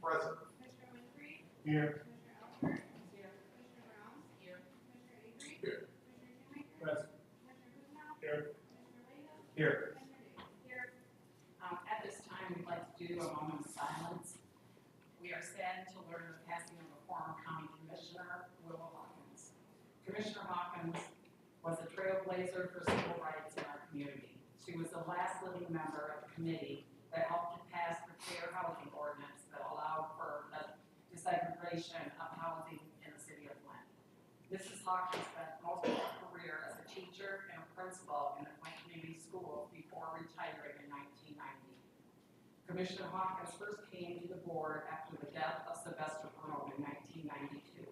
Present. Commissioner Winfrey? Here. Commissioner Albert? Here. Commissioner Brown? Here. Commissioner Avery? Here. Commissioner Schumaker? Present. Commissioner Kuzma? Here. Commissioner Leahy? Here. Commissioner Davis? Here. At this time, we'd like to do a moment of silence. We are saddened to learn the passing of a former county commissioner, Willow Hawkins. Commissioner Hawkins was a trailblazer for civil rights in our community. She was the last living member of the committee that helped to pass the fair housing ordinance that allowed for the desegregation of housing in the city of Flint. Mrs. Hawkins spent most of her career as a teacher and a principal in the Flint Community Schools before retiring in 1990. Commissioner Hawkins first came to the board after the death of Sylvester Brown in 1992.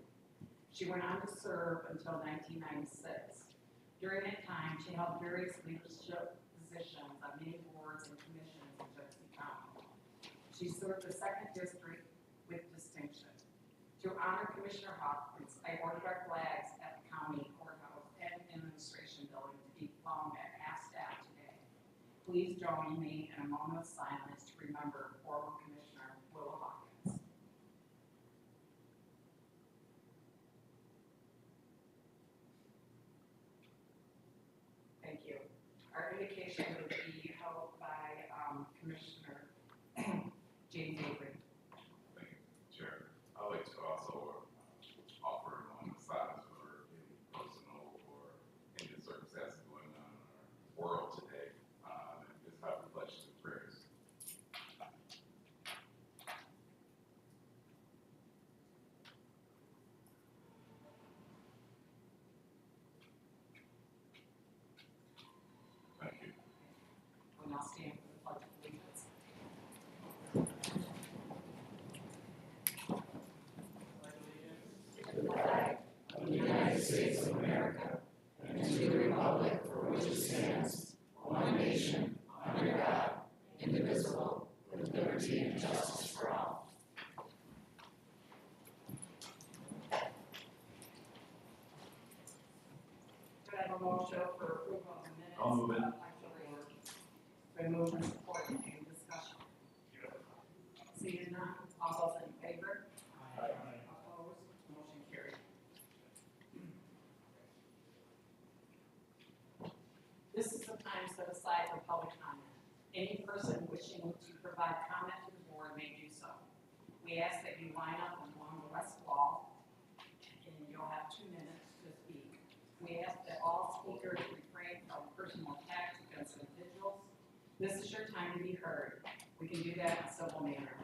She went on to serve until 1996. During that time, she held various leadership positions on many boards and commissions in Genesee County. She served the 2nd District with distinction. To honor Commissioner Hawkins, I ordered our flags at the county courthouse and administration building to be flown at half staff today. Please join me in a moment of silence to remember former Commissioner Willow Hawkins. Thank you. Our invocation would be held by Commissioner James Avery. Thank you, Chair. I'd like to also offer a moment of silence for any personal or any circumstances going on in our world today. And just have reflection of prayers. Thank you. We'll now stand for the Pledge of Allegiance. To the flag of the United States of America and to the republic for which it stands, one nation, under God, indivisible, with liberty and justice for all. Could I have a motion for approval of the minutes? I'll move it. Been moved and supported. Any discussion? Seeing none, all those in favor? Aye. Opposed? Motion carried. This is the time set aside for public comment. Any person wishing to provide comment to the board may do so. We ask that you line up along the west wall, and you'll have 2 minutes to speak. We ask that all speakers refrain from personal attacks against individuals. This is your time to be heard. We can do that in a civil manner.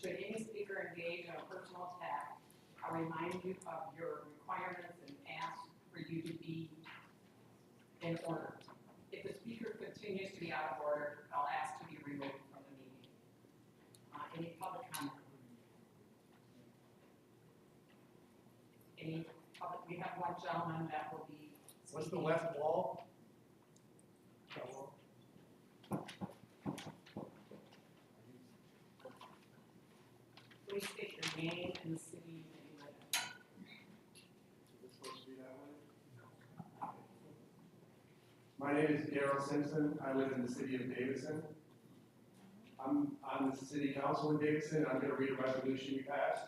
Should any speaker engage in a personal attack, I'll remind you of your requirements and ask for you to be in order. If the speaker continues to be out of order, I'll ask to be removed from the meeting. Any public comment? Any public? We have one gentleman that will be. What's the west wall? Please state your name and the city you live in. Is it supposed to be that way? My name is Daryl Simpson. I live in the city of Davidson. I'm on the city council in Davidson. I'm going to read a resolution we passed.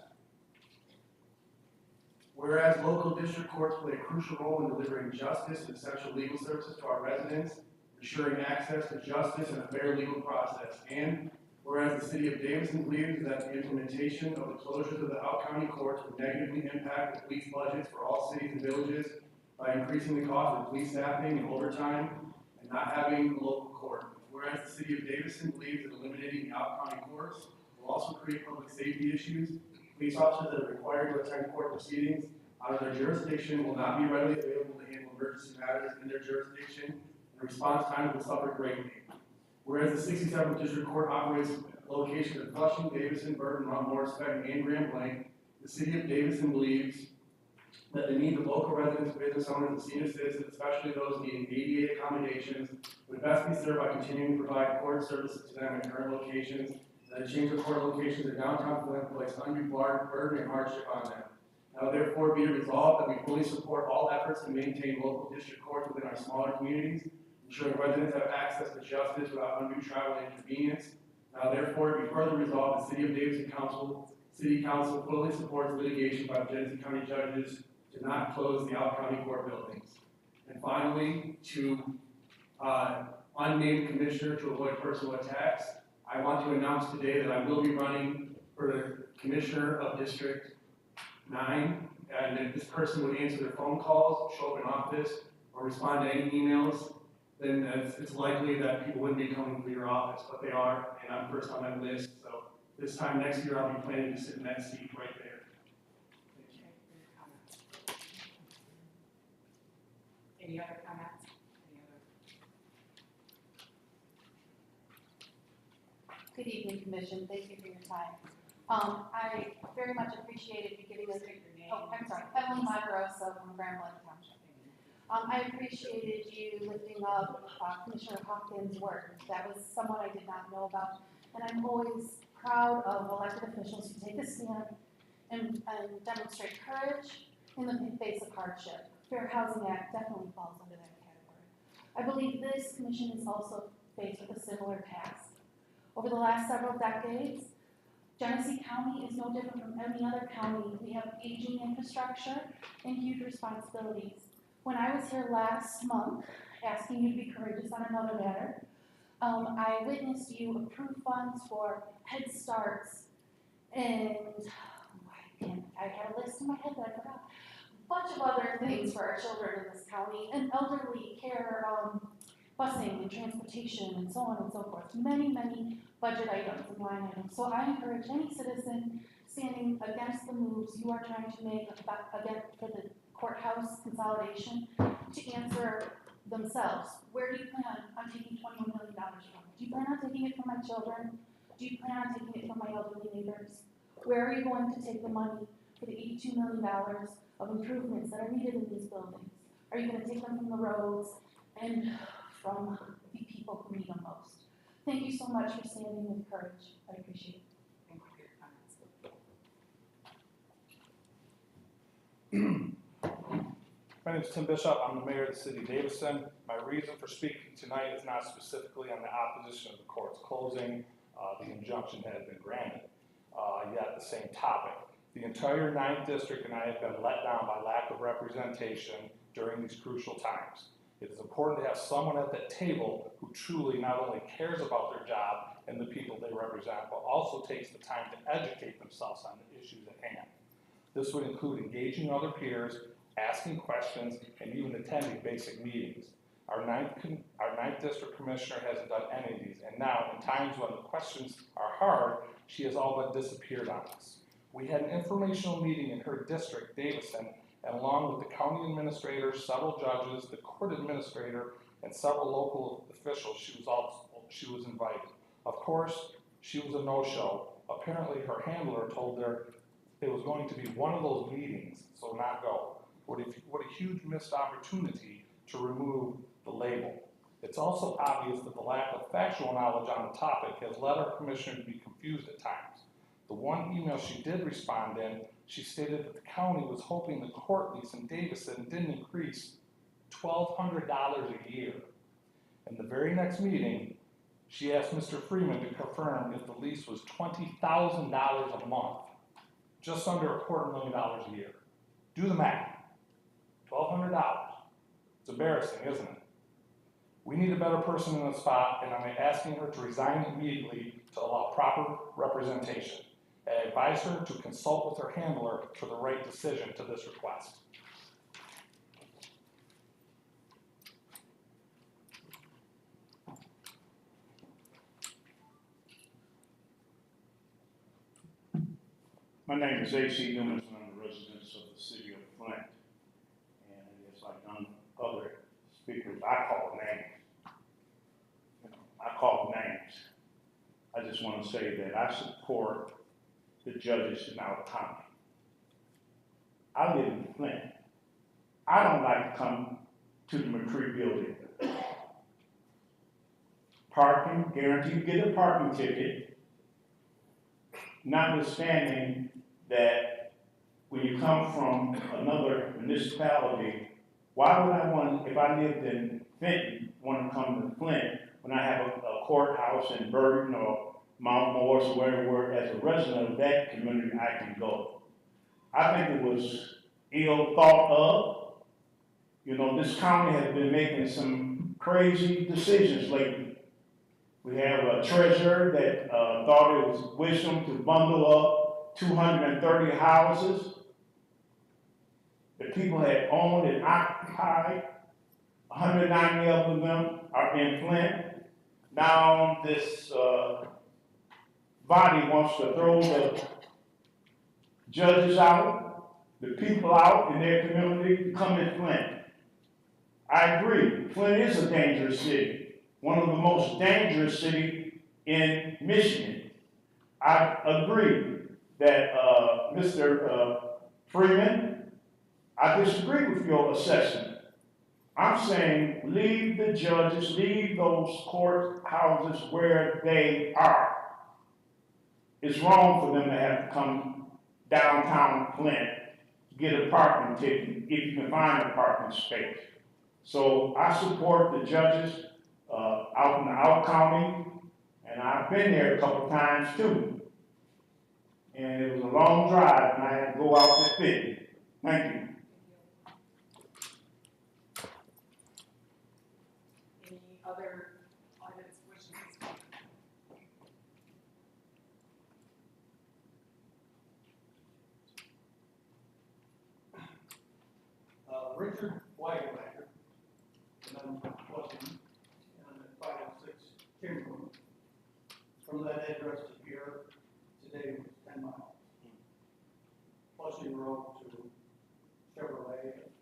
Whereas local district courts play a crucial role in delivering justice and essential legal services to our residents, ensuring access to justice and a fair legal process. And whereas the city of Davidson believes that the implementation of the closures of the Out County courts would negatively impact the police budgets for all cities and villages by increasing the cost of police staffing and overtime and not having a local court. Whereas the city of Davidson believes that eliminating the Out County courts will also create public safety issues. Police officers that are required to attend court proceedings out of their jurisdiction will not be readily available to handle emergency matters in their jurisdiction, and response times will suffer greatly. Whereas the 67th District Court operates locations in Flushing, Davidson, Burton, Mount Morris, Fenton, and Grand Blanc, the city of Davidson believes that the needs of local residents, business owners, and senior citizens, especially those needing ADA accommodations, would best be served by continuing to provide court services to them in current locations, and a change of court locations in downtown Flint place undue burden and hardship on them. Now therefore be it resolved that we fully support all efforts to maintain local district courts within our smaller communities, ensuring residents have access to justice without undue travel and inconvenience. Now therefore be further resolved, the City of Davidson City Council fully supports litigation by the Genesee County judges to not close the out-of-county court buildings. And finally, to unnamed commissioner to avoid personal attacks, I want to announce today that I will be running for the commissioner of District 9, and if this person would answer their phone calls, show up in office, or respond to any emails, then it's likely that people wouldn't be coming to your office, but they are, and I'm first on that list. So this time next year, I'll be planning to sit in that seat right there. Thank you. Any other comments? Good evening, Commission. Thank you for your time. I very much appreciated you giving us, Evelyn Monterosa from Grand Blanc Township. I appreciated you lifting up Commissioner Hawkins' work. That was someone I did not know about. And I'm always proud of elected officials who take a stand and demonstrate courage in the face of hardship. Fair Housing Act definitely falls under that category. I believe this commission is also faced with a similar task. Over the last several decades, Genesee County is no different from any other county. We have aging infrastructure and huge responsibilities. When I was here last month, asking you to be courageous on another matter, I witnessed you approve funds for Head Starts, and I had a list in my head that I forgot. A bunch of other things for our children in this county, and elderly care, busing and transportation, and so on and so forth. Many, many budget items and line items. So I encourage any citizen standing against the moves you are trying to make again for the courthouse consolidation to answer themselves. Where do you plan on taking $21 million from? Do you plan on taking it from my children? Do you plan on taking it from my elderly neighbors? Where are you going to take the money for the $82 million of improvements that are needed in these buildings? Are you going to take them from the roads and from the people who need them most? Thank you so much for standing with courage. I appreciate it. Thank you for your comments. My name is Tim Bishop. I'm the mayor of the city of Davidson. My reason for speaking tonight is not specifically on the opposition of the court's closing. The injunction has been granted. Yet the same topic. The entire 9th district and I have been let down by lack of representation during these crucial times. It is important to have someone at that table who truly not only cares about their job and the people they represent, but also takes the time to educate themselves on the issues at hand. This would include engaging other peers, asking questions, and even attending basic meetings. Our 9th district commissioner hasn't done any of these, and now, in times when the questions are hard, she has all but disappeared on us. We had an informational meeting in her district, Davidson, and along with the county administrator, several judges, the court administrator, and several local officials, she was invited. Of course, she was a no-show. Apparently, her handler told her it was going to be one of those meetings, so not go. What a huge missed opportunity to remove the label. It's also obvious that the lack of factual knowledge on the topic has led our commissioner to be confused at times. The one email she did respond in, she stated that the county was hoping the court lease in Davidson didn't increase $1,200 a year. In the very next meeting, she asked Mr. Freeman to confirm if the lease was $20,000 a month, just under $250,000 a year. Do the math. $1,200. It's embarrassing, isn't it? We need a better person in the spot, and I'm asking her to resign immediately to allow proper representation. I advise her to consult with her handler for the right decision to this request. My name is A.C. Newman, and I'm a resident of the city of Flint. And it's like none other speakers, I call names. I call names. I just want to say that I support the judges in our county. I live in Flint. I don't like to come to the McCree building. Parking, guaranteed to get a parking ticket, notwithstanding that when you come from another municipality, why would I want, if I lived in Fenton, want to come to Flint when I have a courthouse in Burton or Mount Morris, where as a resident of that community, I can go. I think it was ill thought of. You know, this county has been making some crazy decisions lately. We have a treasurer that thought it was wisdom to bundle up 230 houses that people had owned and occupied. 190 of them are in Flint. Now this body wants to throw the judges out, the people out in their community to come in Flint. I agree, Flint is a dangerous city, one of the most dangerous cities in Michigan. I agree that Mr. Freeman, I disagree with your assessment. I'm saying leave the judges, leave those courthouses where they are. It's wrong for them to have to come downtown Flint to get a parking ticket if you can find a parking space. So I support the judges out in the out county, and I've been there a couple times too. And it was a long drive, and I had to go out to fit. Thank you. Any other audience wishing to speak? Richard Weigelbacher, and I'm Flushing, and I'm at 506 Chamberlain. From that address to here, today was 10 miles. Flushing Road to Chevrolet and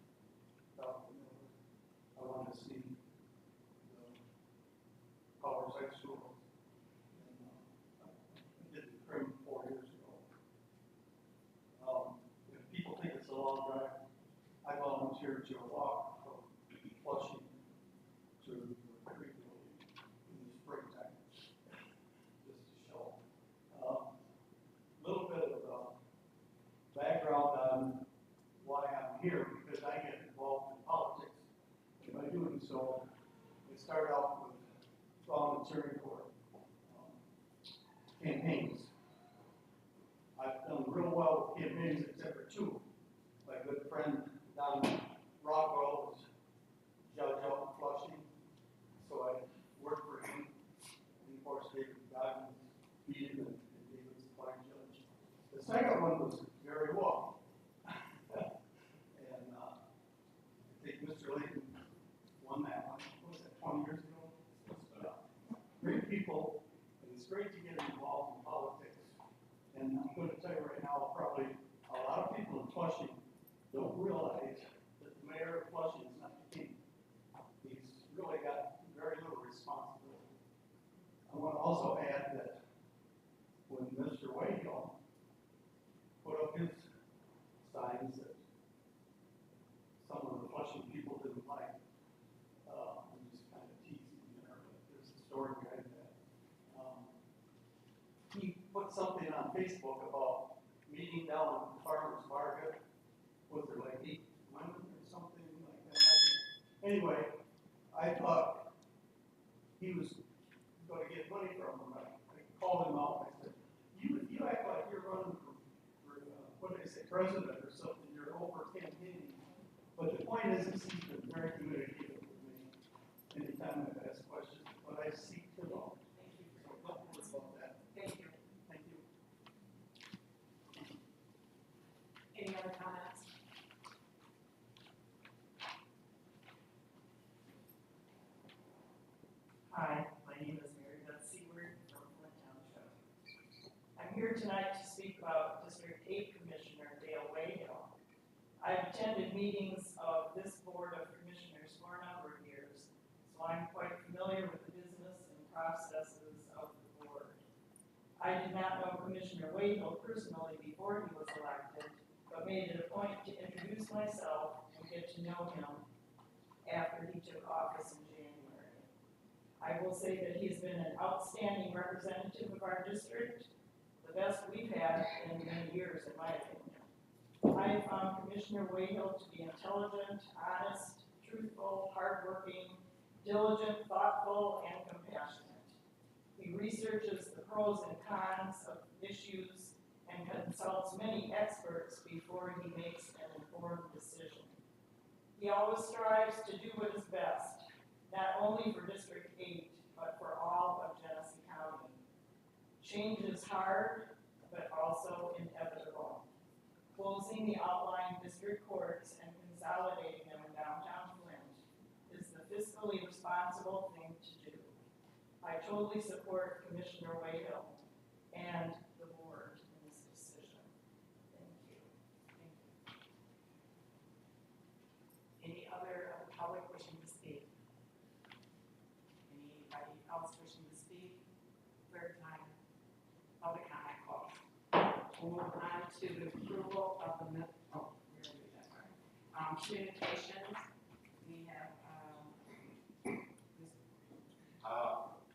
South Miller. I wanted to see the colors at school. And, I did the trim 4 years ago. If people think it's a long drive, I volunteered to walk from Flushing to the creek in the springtime, just to show. Little bit of background on why I'm here, because I get involved in politics. And by doing so, I start out with volunteering for campaigns. I've done real well with campaigns except for two. My good friend Don Rockwell was judge out in Flushing, so I worked for him. And of course, David Godwin beat him, and David's the fine judge. The second one was very well. And I think Mr. Layton won that one. What was that, 20 years ago? Great people, and it's great to get involved in politics. And I'm going to tell you right now, probably a lot of people in Flushing don't realize that the mayor of Flushing is not the king. He's really got very little responsibility. I want to also add that when Mr. Wayhill put up his signs that some of the Flushing people didn't like, I'm just kind of teasing there, but there's a story behind that. He put something on Facebook about meeting down at the farmer's market. Was there like 8 women or something like that? Anyway, I thought he was going to get money from him. I called him out and I said, you act like you're running for what did I say, president or something. You're over campaigning. But the point is he's been very communicative with me anytime I've asked questions. But I seek to know. Thank you for So don't worry about that. Thank you. Thank you. Any other comments? Hi, my name is Mary Beth Seward from Flint Township. I'm here tonight to speak about District 8 Commissioner Dale Wayhill. I've attended meetings of this Board of Commissioners for a number of years, so I'm quite familiar with the business and processes of the board. I did not know Commissioner Wayhill personally before he was elected, but made it a point to introduce myself and get to know him after he took office in January. I will say that he's been an outstanding representative of our district, the best we've had in many years, in my opinion. I have found Commissioner Wayhill to be intelligent, honest, truthful, hardworking, diligent, thoughtful, and compassionate. He He researches the pros and cons of issues and consults many experts before he makes an informed decision. He always strives to do what is best, not only for District 8, but for all of Genesee County. Change is hard, but also inevitable. Closing the outlying district courts and consolidating them in downtown Flint is the fiscally responsible thing to do. I totally support Commissioner Wayhill and the board in this decision. Thank you. Any other public wishing to speak? Anybody else wishing to speak? Third time, public comment closed. We'll move on to the approval of the minutes. Oh, we're gonna do that, sorry. Communications, we have,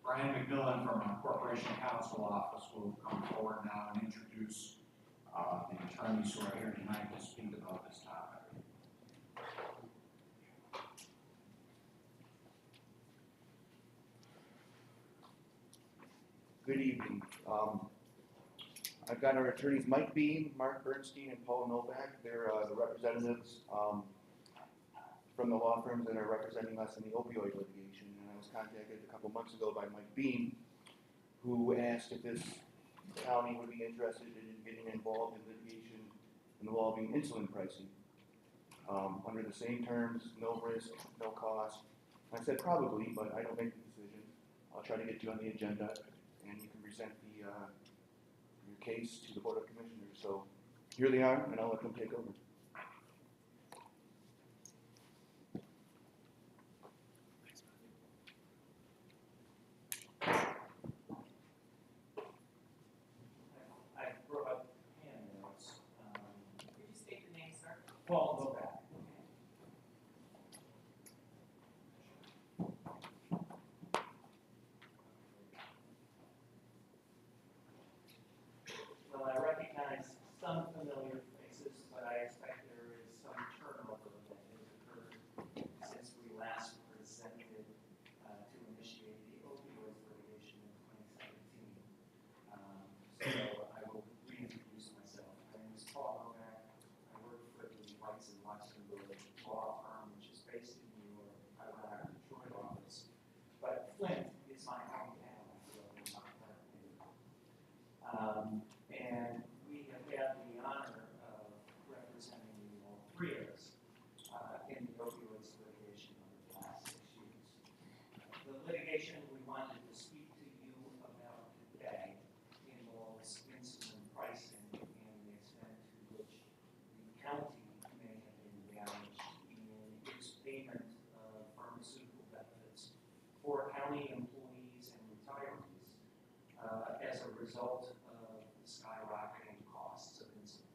Brian McMillan from our Corporation Counsel Office will come forward now and introduce the attorneys who are here tonight to speak about this topic. Good evening. I've got our attorneys Mike Bean, Mark Bernstein, and Paul Novak. They're the representatives from the law firms that are representing us in the opioid litigation. And I was contacted a couple months ago by Mike Bean, who asked if this county would be interested in getting involved in litigation involving insulin pricing. Under the same terms, no risk, no cost. I said probably, but I don't make the decision. I'll try to get you on the agenda, and you can present your case to the Board of Commissioners. So here they are, and I'll let them take over. I brought handouts. could you state the name, sir? Paul Novak. Well, I recognize some familiar faces, but I expect there is some turnover that has occurred since we last presented to initiate the opioids litigation in 2017. So I will reintroduce myself. My name is Paul Novak. I work for the Whites and Luxembourg law firm, which is based in New York. I run our Detroit office. But Flint is my hometown, so I'm not currently. And we have had the honor of representing all three of us in the opioids litigation over the last 6 years. The litigation we wanted to speak to you about today involves insulin pricing and the extent to which the county may have been damaged in its payment of pharmaceutical benefits for county employees and retirees as a result of the skyrocketing costs of insulin.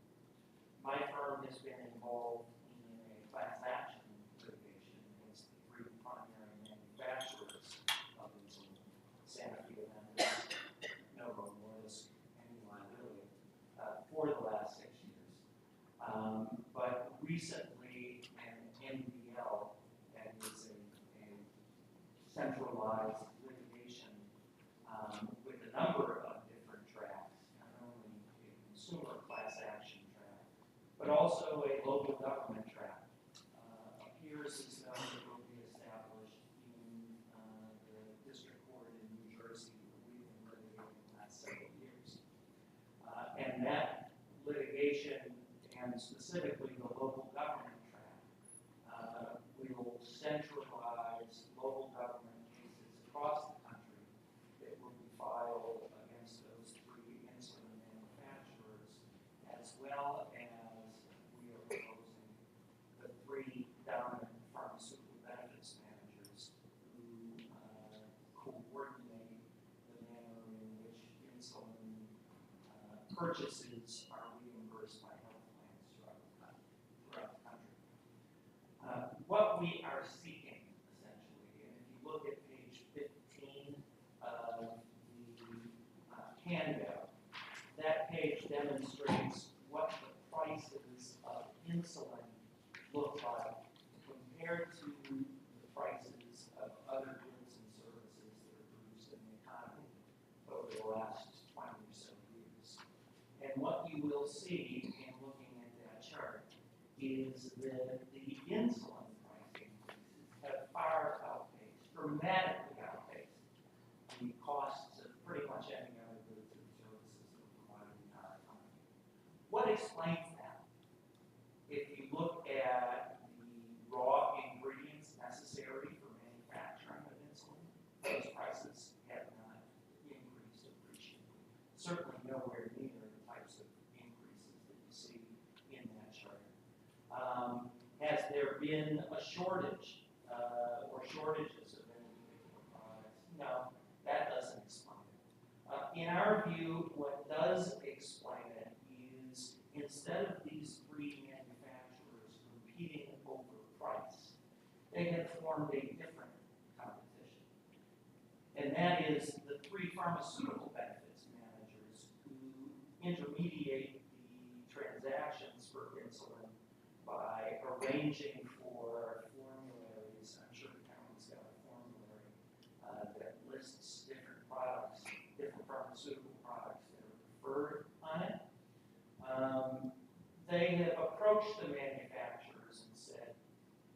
My firm has been involved in a class action litigation against the three primary manufacturers of insulin, Sanofi, Novo Nordisk, and Eli Lilly, for the last 6 years. But recently, an MDL, that is a centralized litigation with a number of different tracks, not only a consumer class action track, but also a local government track, appears as though it will be established in the district court in New Jersey that we've been litigating the last several years. And that litigation, and specifically the local government track, will centralize local government cases across the country that will be filed against those three insulin manufacturers, as well as we are proposing the three dominant pharmaceutical benefits managers who coordinate the manner in which insulin purchases are reimbursed by health plans throughout the country. What we are seeking, essentially, and if you look at page 15 of the handout, that page demonstrates what the prices of insulin look like compared to the prices of other goods and services that are produced in the economy. last 20 or so years. And what you will see in looking at that chart is that the insulin price increases have far outpaced, dramatically outpaced, the costs of pretty much any other goods and services that are provided in our economy. What explains that? If you look at the raw ingredients necessary for manufacturing of insulin, those prices have not increased appreciably. Certainly nowhere near the types of increases that you see in that chart. Has there been a shortage or shortages of any particular products? No, that doesn't explain it. In our view, what does explain it is instead of these three manufacturers competing over price, they have formed a different competition. And that is the three pharmaceutical benefits managers who intermediate the transactions for insulin by arranging for formularies. I'm sure the county's got a formulary that lists different products, different pharmaceutical products that are preferred on it. They have approached the manufacturers and said,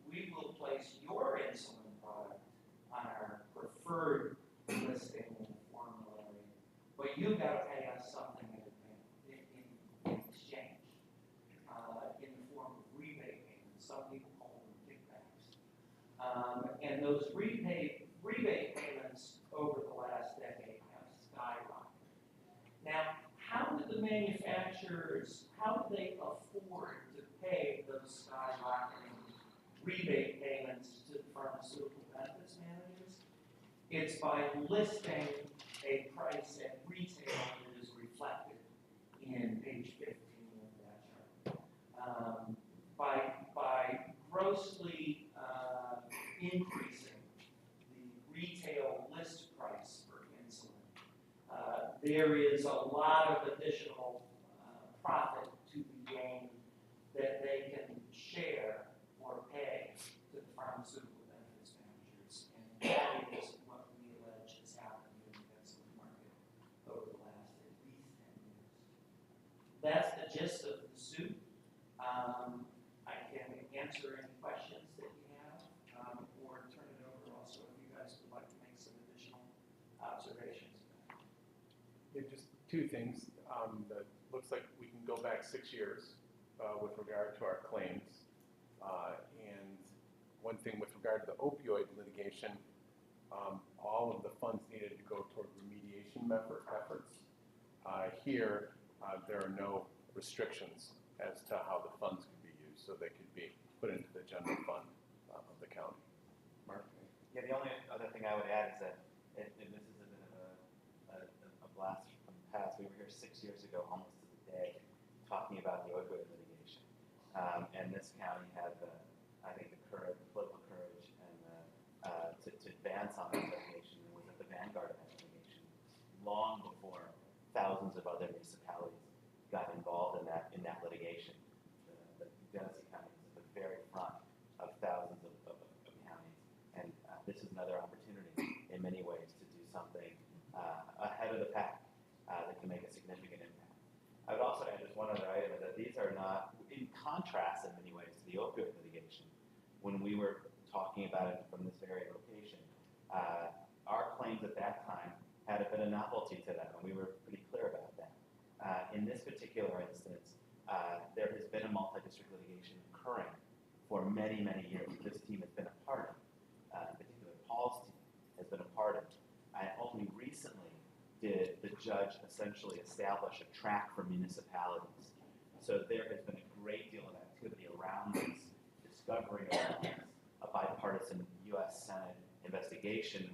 we will place your insulin product on our preferred listing in the formulary, but you've got to pay us something in exchange, in the form of rebate payments. Some people call them kickbacks. And those rebate payments over the last decade have skyrocketed. Now, how do the manufacturers, how do they afford to pay those skyrocketing rebate payments to the pharmaceutical benefits managers? It's by listing a price at retail that is reflected in page 15 of that chart. By grossly increasing the retail list price for insulin, there is a lot of additional profit to be gained that they can share or pay to the pharmaceutical benefits managers. And that is what we allege has happened in the insulin market over the last at least 10 years. That's the gist of the suit. I can answer any questions that you have, or turn it over also if you guys would like to make some additional observations. Yeah, just two things. That looks like we can go back 6 years with regard to our claims. And one thing with regard to the opioid litigation, all of the funds needed to go toward remediation efforts. Here, there are no restrictions as to how the funds can be used, so they could be put into the general fund of the county. Mark? Yeah, the only other thing I would add is that, and this is a bit of a blast from the past, we were here 6 years ago, almost to the day, talking about the opioid litigation. And this county had the, I think, the courage, the political courage, and to advance on this litigation, and was at the vanguard of that litigation long before thousands of other municipalities got involved in that litigation. The Genesee County is at the very front of thousands of counties, and this is another opportunity in many ways to do something ahead of the pack that can make a significant impact. I would also add just one other item, is that these are not, in contrast in many ways to the opioid litigation. When we were talking about it from this very location, our claims at that time had a bit of novelty to them, and we were pretty clear about that. In this particular instance, there has been a multi-district litigation occurring for many, many years. This team has been a part of. In particular, Paul's team has been a part of. And only recently did the judge essentially establish a track for municipalities. So there has been a great deal of activity around this, discovery around this, a bipartisan U.S. Senate investigation.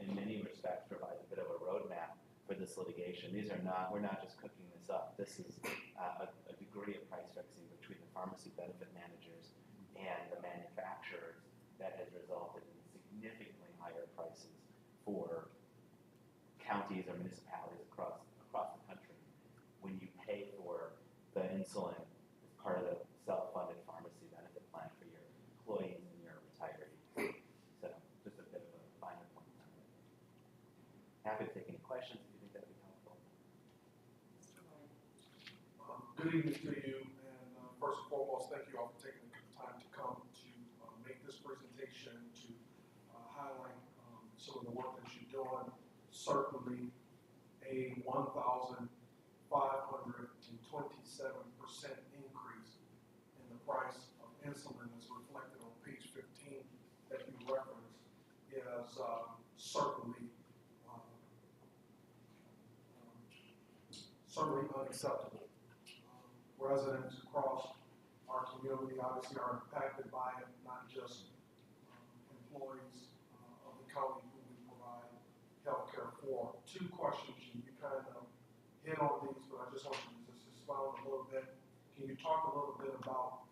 In many respects, provides a bit of a roadmap for this litigation. These are not, we're not just cooking this up. This is a degree of price fixing between the pharmacy benefit managers and the manufacturers that has resulted in significantly higher prices for counties or municipalities across the country when you pay for the insulin as part of the self-funded pharmacy benefit plan for your employees and your retirees. So just a bit of a finer point on it. Happy to take any questions if you think that would be Good evening to you, and first and foremost, thank you all for taking the time to come to make this presentation, to highlight some of the work that you're doing. Certainly a 1,527% increase in the price of insulin as reflected on page 15 that you referenced is certainly unacceptable. Residents across our community obviously are impacted by it, not just employees of the county who we provide healthcare for. Two questions, and you kind of hit on these, but I just want you to just expound a little bit. Can you talk a little bit about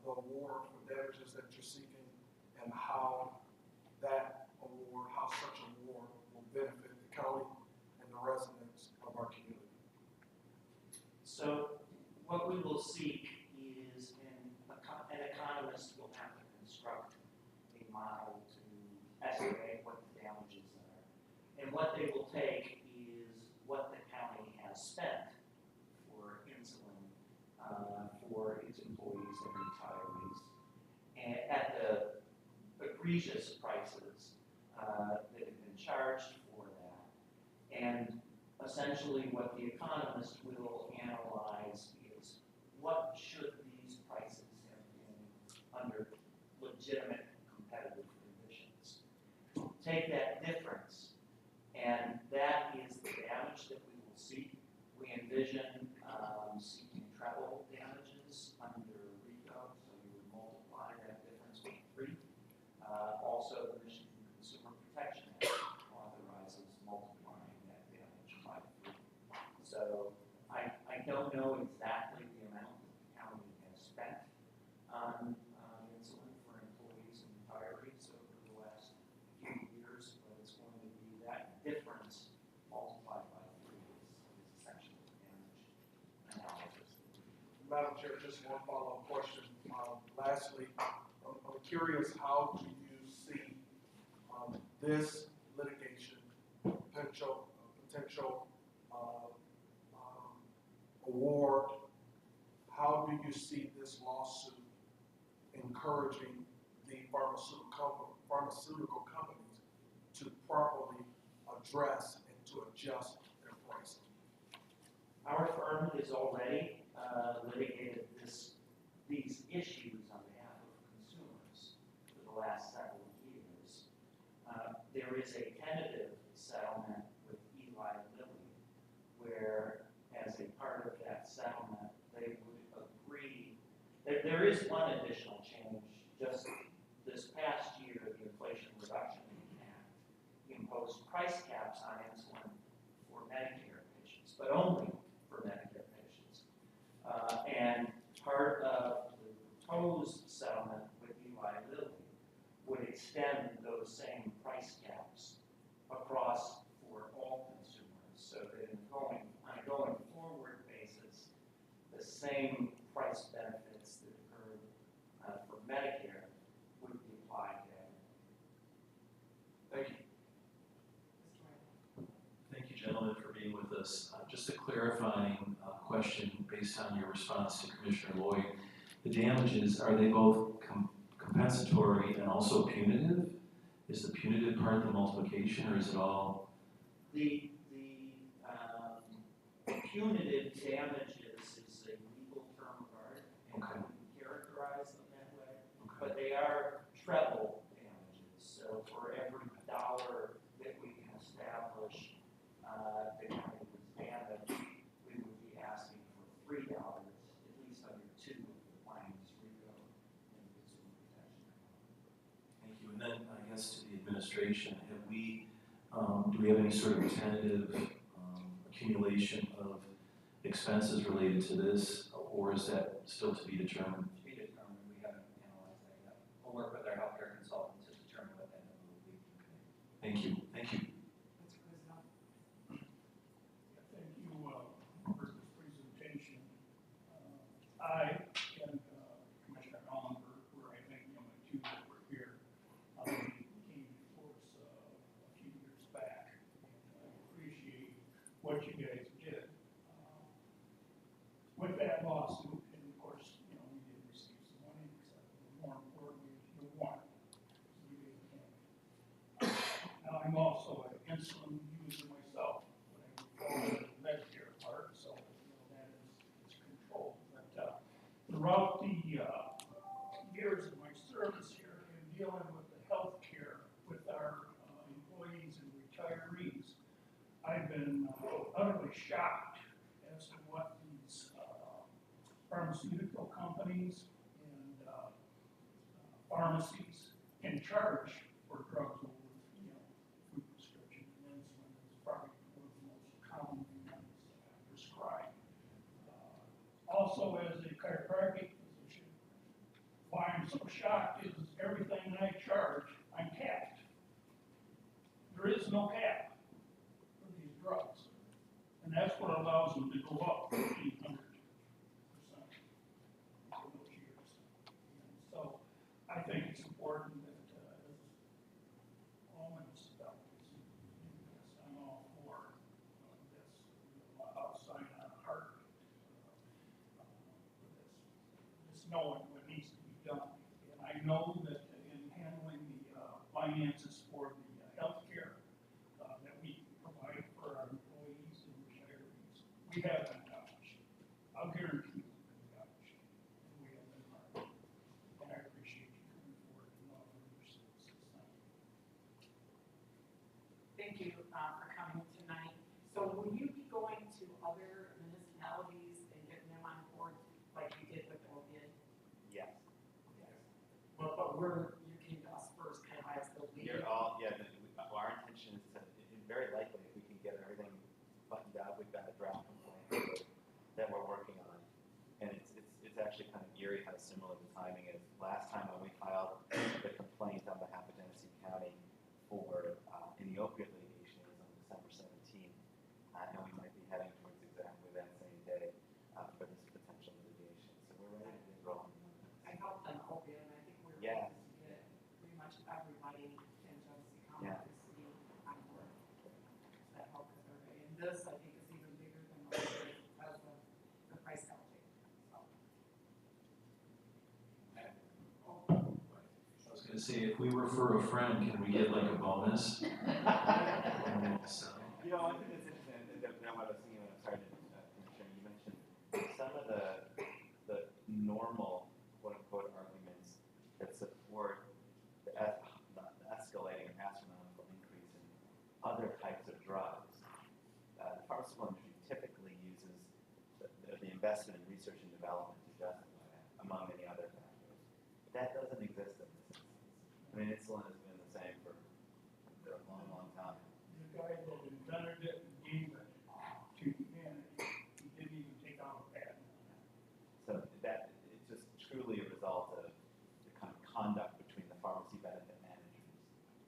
the award for damages that you're seeking and how that award, how such an award will benefit the county and the residents of our community? So what we will seek is an economist will have to construct a model to estimate what the damages are. And what they will take is what the county has spent for insulin for its employees and retirees, and at the egregious prices that have been charged for that. And essentially what the economist will analyze is what should these prices have been under legitimate competitive conditions. Take that difference, and that is the damage that we will seek. We envision seeking treble damages under RICO, so you would multiply that difference by 3. Also, the Michigan Consumer Protection Act authorizes multiplying that damage by 3. So I don't know exactly the amount that the county has spent on insulin for employees and retirees over the last few years, but it's going to be that difference multiplied by 3 is essentially the damage analysis. Madam Chair, just one follow-up question. Lastly, I'm curious, how do you see this litigation, potential award, how do you see this lawsuit encouraging the pharmaceutical companies to properly address and to adjust their pricing? Our firm has already litigated these issues on behalf of consumers for the last several years. There is a tentative settlement with Eli Lilly, where as a part of that settlement, they would agree. There is one additional change. Just this past year, the Inflation Reduction Act imposed price caps on insulin for Medicare patients, but only for Medicare patients. And part of the proposed settlement with Eli Lilly would extend those same price caps across for all consumers, so that on a going forward basis, the same price benefits that occurred for Medicare would be applied to everyone. Thank you. Thank you, gentlemen, for being with us. Just a clarifying question based on your response to Commissioner Lloyd. The damages, are they both compensatory and also punitive? Is the punitive part of the multiplication, or is it all? The punitive damages is a legal term of art, and I wouldn't characterize them that way, but they are treble damages. So for every dollar that we can establish that county was damaged, we would be asking for $3, at least under 2 of the claims, RICO and Consumer Protection Act. Thank you. And then I guess to the administration, have we, do we have any sort of tentative accumulation of expenses related to this, or is that still to be determined? To be determined, we haven't analyzed that yet. We'll work with our healthcare consultant to determine what that number will be. Thank you. Thank you. Thank you for this presentation. I and Commissioner Hollenberg, where I think the only 2 that were here, came before us a few years back, and I appreciate what you guys did. With that law been utterly shocked as to what these pharmaceutical companies and pharmacies can charge for drugs over, food prescription and insulin is probably one of the most common ones prescribed. Also, as a chiropractic physician, why I'm so shocked is everything I charge, I'm capped. There is no cap for these drugs. And that's what allows them to go up 1,500% in those years. And so I think it's important that as all municipalities do this, I'm all for this. I'll sign on a heartbeat for this, knowing what needs to be done. And I know that in handling the finances for the healthcare that we provide for our employees and retirees, we have been touched. I'll guarantee we've been touched. And we have been hard. And I appreciate you coming forward and offering your services. Thank you for coming tonight. So will you be going to other municipalities and getting them on board like you did with opiate? Yes. Yes. But you came to us first, kind of as the lead. You're all, yeah, our intention is to, very likely, if we can get everything buttoned out, we've got a draft complaint that we're working on. And it's actually kind of eerie how similar the timing is. Last time when we filed the complaint on behalf of Genesee County for, in the opioid litigation, it was on December 17th. And we might be heading towards exactly that same day for this potential litigation. So we're ready to get rolling. I helped on opiate, and I think we're Yeah. able to get pretty much everybody in Genesee County Yeah. to see on board. That helps everybody. And this, I think, is even bigger than opiate because of the price gouging. So. I was gonna say, if we refer a friend, can we get like a bonus? So, You know, I think it's interesting, and what I was thinking when I started, Commissioner, you mentioned some of the normal, quote-unquote, arguments that support the escalating or astronomical increase in other types of drugs. The pharmaceutical industry typically uses the investment in research and development to justify that, among many other factors. But that doesn't exist in this instance. I mean, insulin has been the same for a long, long time. The guy that invented it and gave it to humanity, he didn't even take out a patent on it. So that it's just truly a result of the kind of conduct between the pharmacy benefit managers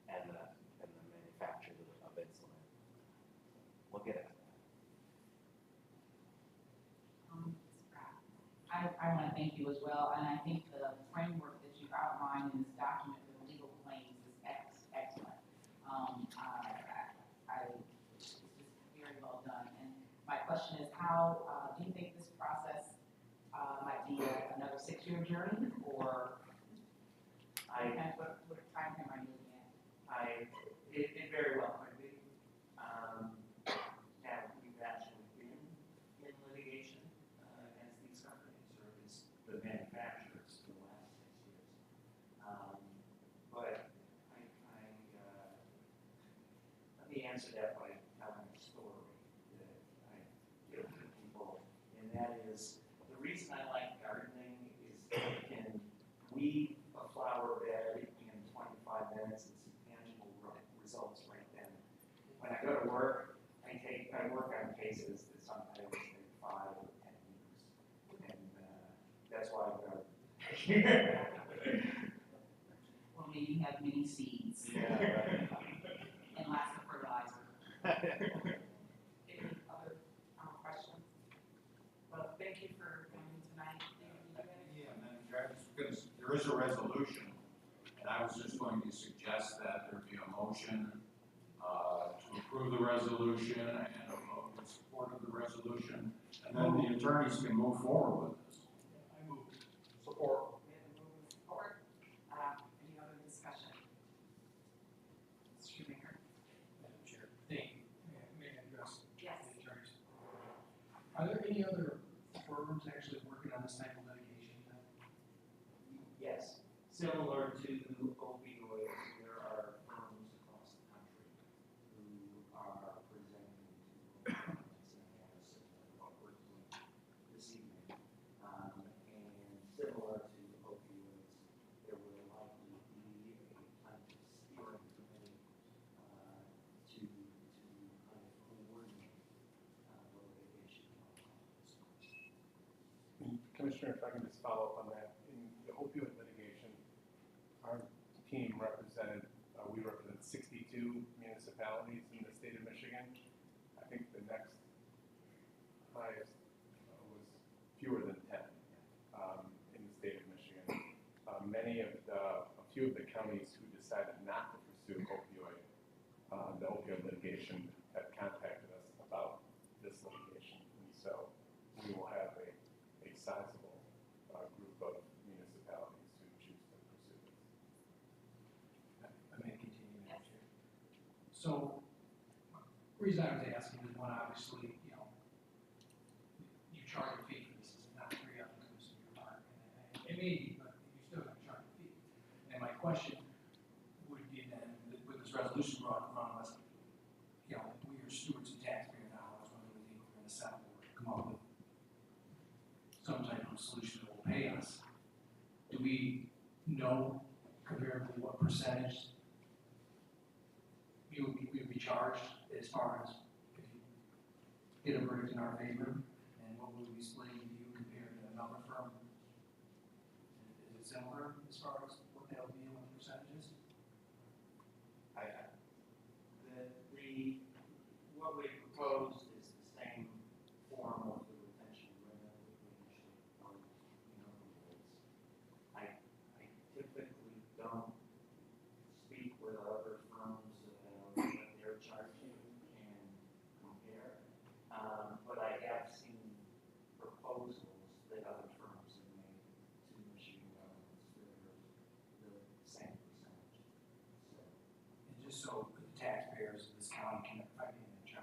and the manufacturers of insulin. We'll get at that. I want to thank you as well, and I think the framework that you outlined in this document with legal claims is excellent. It's just very well done. And my question is, how do you think this process might be another 6-year journey, or what time frame are you looking at? It very well could be. Now, we've actually been in litigation against these companies, or against the manufacturers for the last 6 years. But let me answer that by telling a story that I give to people, and that is, the reason I like gardening is I can weed a flower bed in 25 minutes and see tangible results right then. When I go to work, I work on cases that sometimes take 5 or 10 years, and that's why I garden. Well, maybe you have many seeds. Yeah, right. And lots of fertilizer. Any other questions? Well, thank you for coming tonight. Yeah, Madam Chair, there is a resolution, and I was just going to suggest that there be a motion to approve the resolution and a vote in support of the resolution, and then the attorneys can move forward with this. I move support. We have a move and support. Any other discussion? Mr. Shoemaker? Madam Chair, thank you. May I address Yes. the attorneys? Are there any other firms actually working on this type of litigation? Yes, similar to opioids, there are firms across the country who are presenting to And Commissioner, if I can just follow up on that, in the opioid litigation, our team represented, we represented 62 municipalities in the state of Michigan. I think the next highest was fewer than 10 in the state of Michigan. A few of the counties who decided not to pursue the opioid litigation have contacted us about this litigation. And so we will have a sizable group of municipalities who choose to pursue this. I may continue, Madam Chair. So, the reason I was asking is one, obviously, you know, you charge a fee for this, it's not free up to your mark. And it may be, but you still have to charge a fee. And my question would be then, with this resolution brought in front of us, you know, we are stewards of taxpayer dollars, when we think we're gonna settle or come up with some type of solution that will pay us. Do we know comparatively what percentage we would be charged as far as if you get a verdict in our favor, and what would we split to you compared to another firm? Is it similar as far as what they'll be on percentages? What we proposed is the same form of the retention agreement that we initially proposed in other words. I typically don't speak with other firms what they're charging and compare. But I have seen proposals that other firms have made to Michigan governments that are the same percentage. And just so the taxpayers of this county can, I'm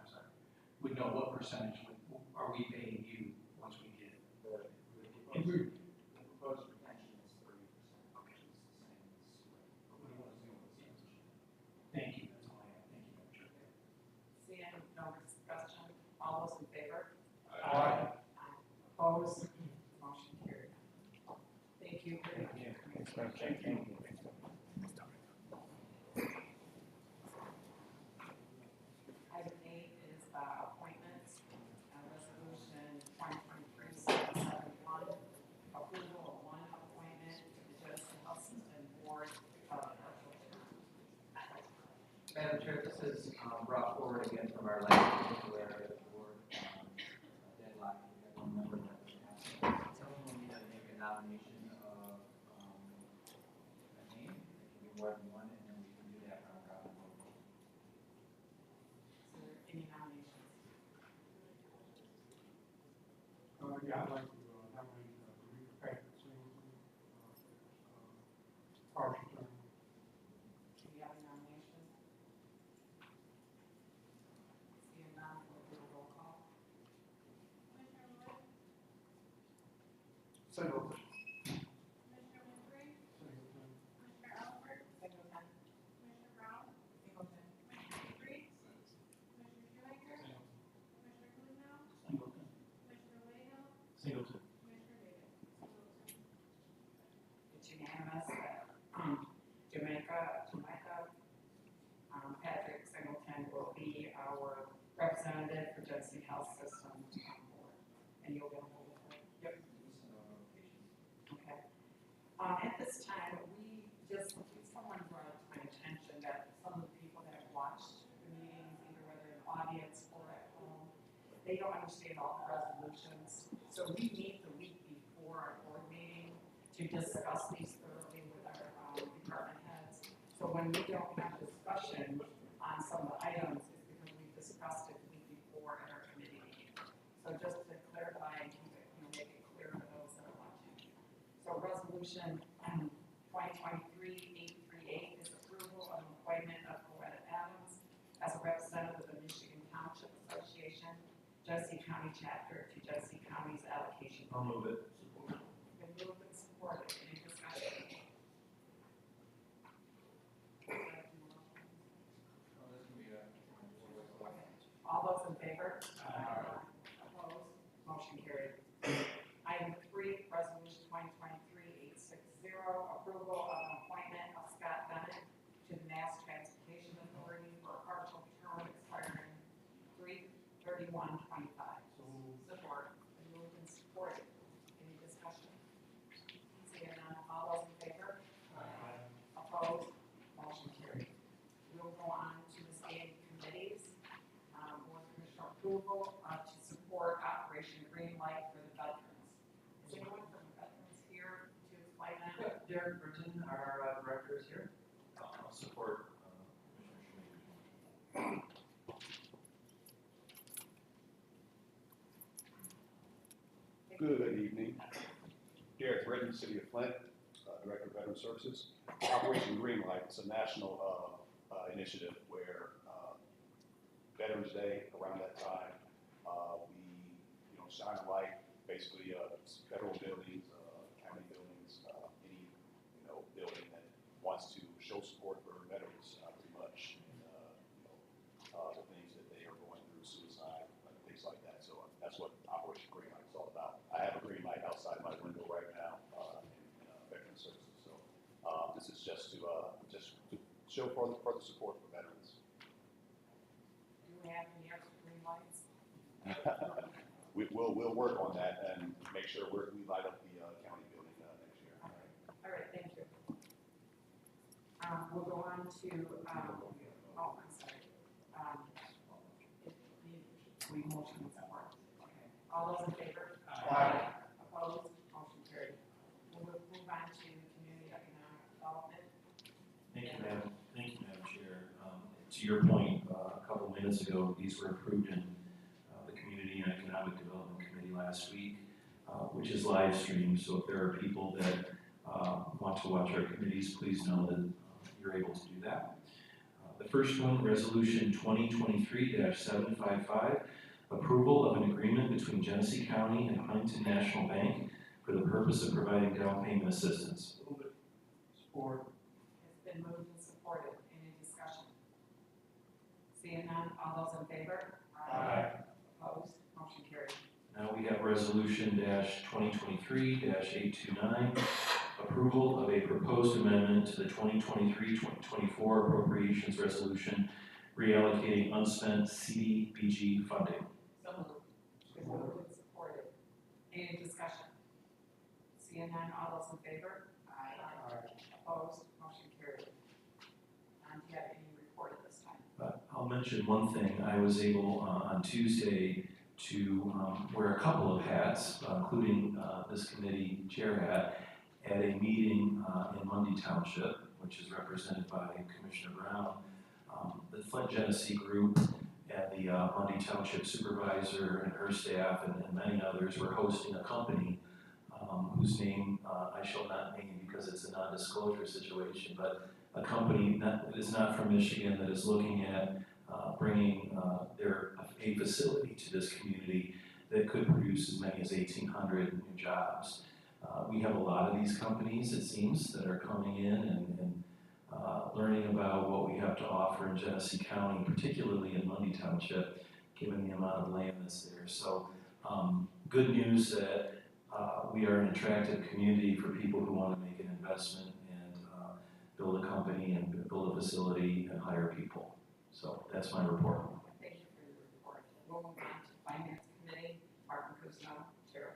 sorry, would know what percentage are we paying you once we get it? The proposed retention is 30%, which is the same as Thank you, that's all I have. Thank you, Madam Chair. Seeing no discussion, all those in favor? Aye. Opposed? Motion carried. Thank you. Thanks, Madam Chair. Thank you. Item 8 is appointments, resolution 2023-771, approval of one appointment to the Genesee Health System Board of Partial Term. Madam Chair, this is brought forward again from our last meeting where the board deadline, we have one member that was absent. Someone will need to make a nomination of a name, it can be more than one, and then we can do that round robin vote. Is there any nominations? Yeah, I'd like to nominate Patrick Singleton, partial term. Do you have any nominations? Seeing none, we'll do a roll call. Commissioner Wood, Singleton. Commissioner Winfrey, Singleton. Commissioner Albert, Singleton. Commissioner Brown, Singleton. Commissioner Reese, Commissioner Shoemaker, Commissioner Kuzma, Singleton. Commissioner Wayhill, Singleton. Commissioner Davis. It's unanimous that Jamaica, Patrick Singleton will be our representative for Genesee Health System Board. And you'll get a hold of her? Yep. Okay. At this time, someone brought it to my attention that some of the people that have watched the meetings, either whether in the audience or at home, they don't understand all the resolutions. So we meet the week before our board meeting to discuss these thoroughly with our department heads. So when we don't have discussion on some of the items, it's because we discussed it the week before at our committee meeting. So just to clarify and keep it, make it clear for those that are watching. So resolution 2023-838 is approval of an appointment of Coletta Adams as a representative of the Michigan Township Association, Genesee County Chapter to Genesee County's allocation. I'll move it. Been moved and supported. Any discussion? All those in favor? Opposed? Motion carried. Item 3, resolution 2023-860, approval of an appointment of Scott Bennett to the Mass Transportation Authority for a partial term expiring 3/31/25. Support. Been moved and supported. Any approval to support Operation Greenlight for the veterans. Is anyone from the veterans here to explain that? Derek Britton, our director, is here. I'll support Commissioner Shoemaker. Good evening. Derek Britton, City of Flint, Director of Veteran Services. Operation Greenlight is a national initiative where Veterans Day, around that time, we shine a light, basically federal buildings, county buildings, any building that wants to show support for veterans, pretty much, and the things that they are going through, suicide, things like that. So that's what Operation Greenlight is all about. I have a green light outside my window right now in Veteran Services. So this is just to show further support for veterans. Do we have any extra green lights? We'll work on that and make sure we light up the county building next year. All right, thank you. We'll go on to, oh, I'm sorry. We motion and support. Okay. All those in favor? Aye. Opposed? Motion carried. We'll move on to community economic development. Thank you, Madam Chair. To your point, a couple minutes ago, these were approved in the Community and Economic Development Committee last week, which is live streamed. So if there are people that want to watch our committees, please know that you're able to do that. The first one, Resolution 2023-755, approval of an agreement between Genesee County and Huntington National Bank for the purpose of providing down payment assistance. Move it. Support. It's been moved and supported. Any discussion? Seeing none, all those in favor? Aye. Opposed? Motion carried. Now we have Resolution -2023-829, approval of a proposed amendment to the 2023-2024 appropriations resolution reallocating unspent CDBG funding. So moved. It's moved and supported. Any discussion? Seeing none, all those in favor? Aye. Opposed? Motion carried. Do you have any report at this time? I'll mention one thing. I was able on Tuesday to wear a couple of hats, including this committee chair hat, at a meeting in Mundy Township, which is represented by Commissioner Brown. The Flint Genesee group and the Mundy Township supervisor and her staff and many others were hosting a company whose name I shall not name because it's a non-disclosure situation, but a company that is not from Michigan that is looking at bringing a facility to this community that could produce as many as 1,800 new jobs. We have a lot of these companies, it seems, that are coming in and learning about what we have to offer in Genesee County, particularly in Mundy Township, given the amount of land that's there. So good news that we are an attractive community for people who want to make an investment and build a company and build a facility and hire people. So that's my report. Thank you for your report. We'll move on to Finance Committee. Martin Cusno, Chair.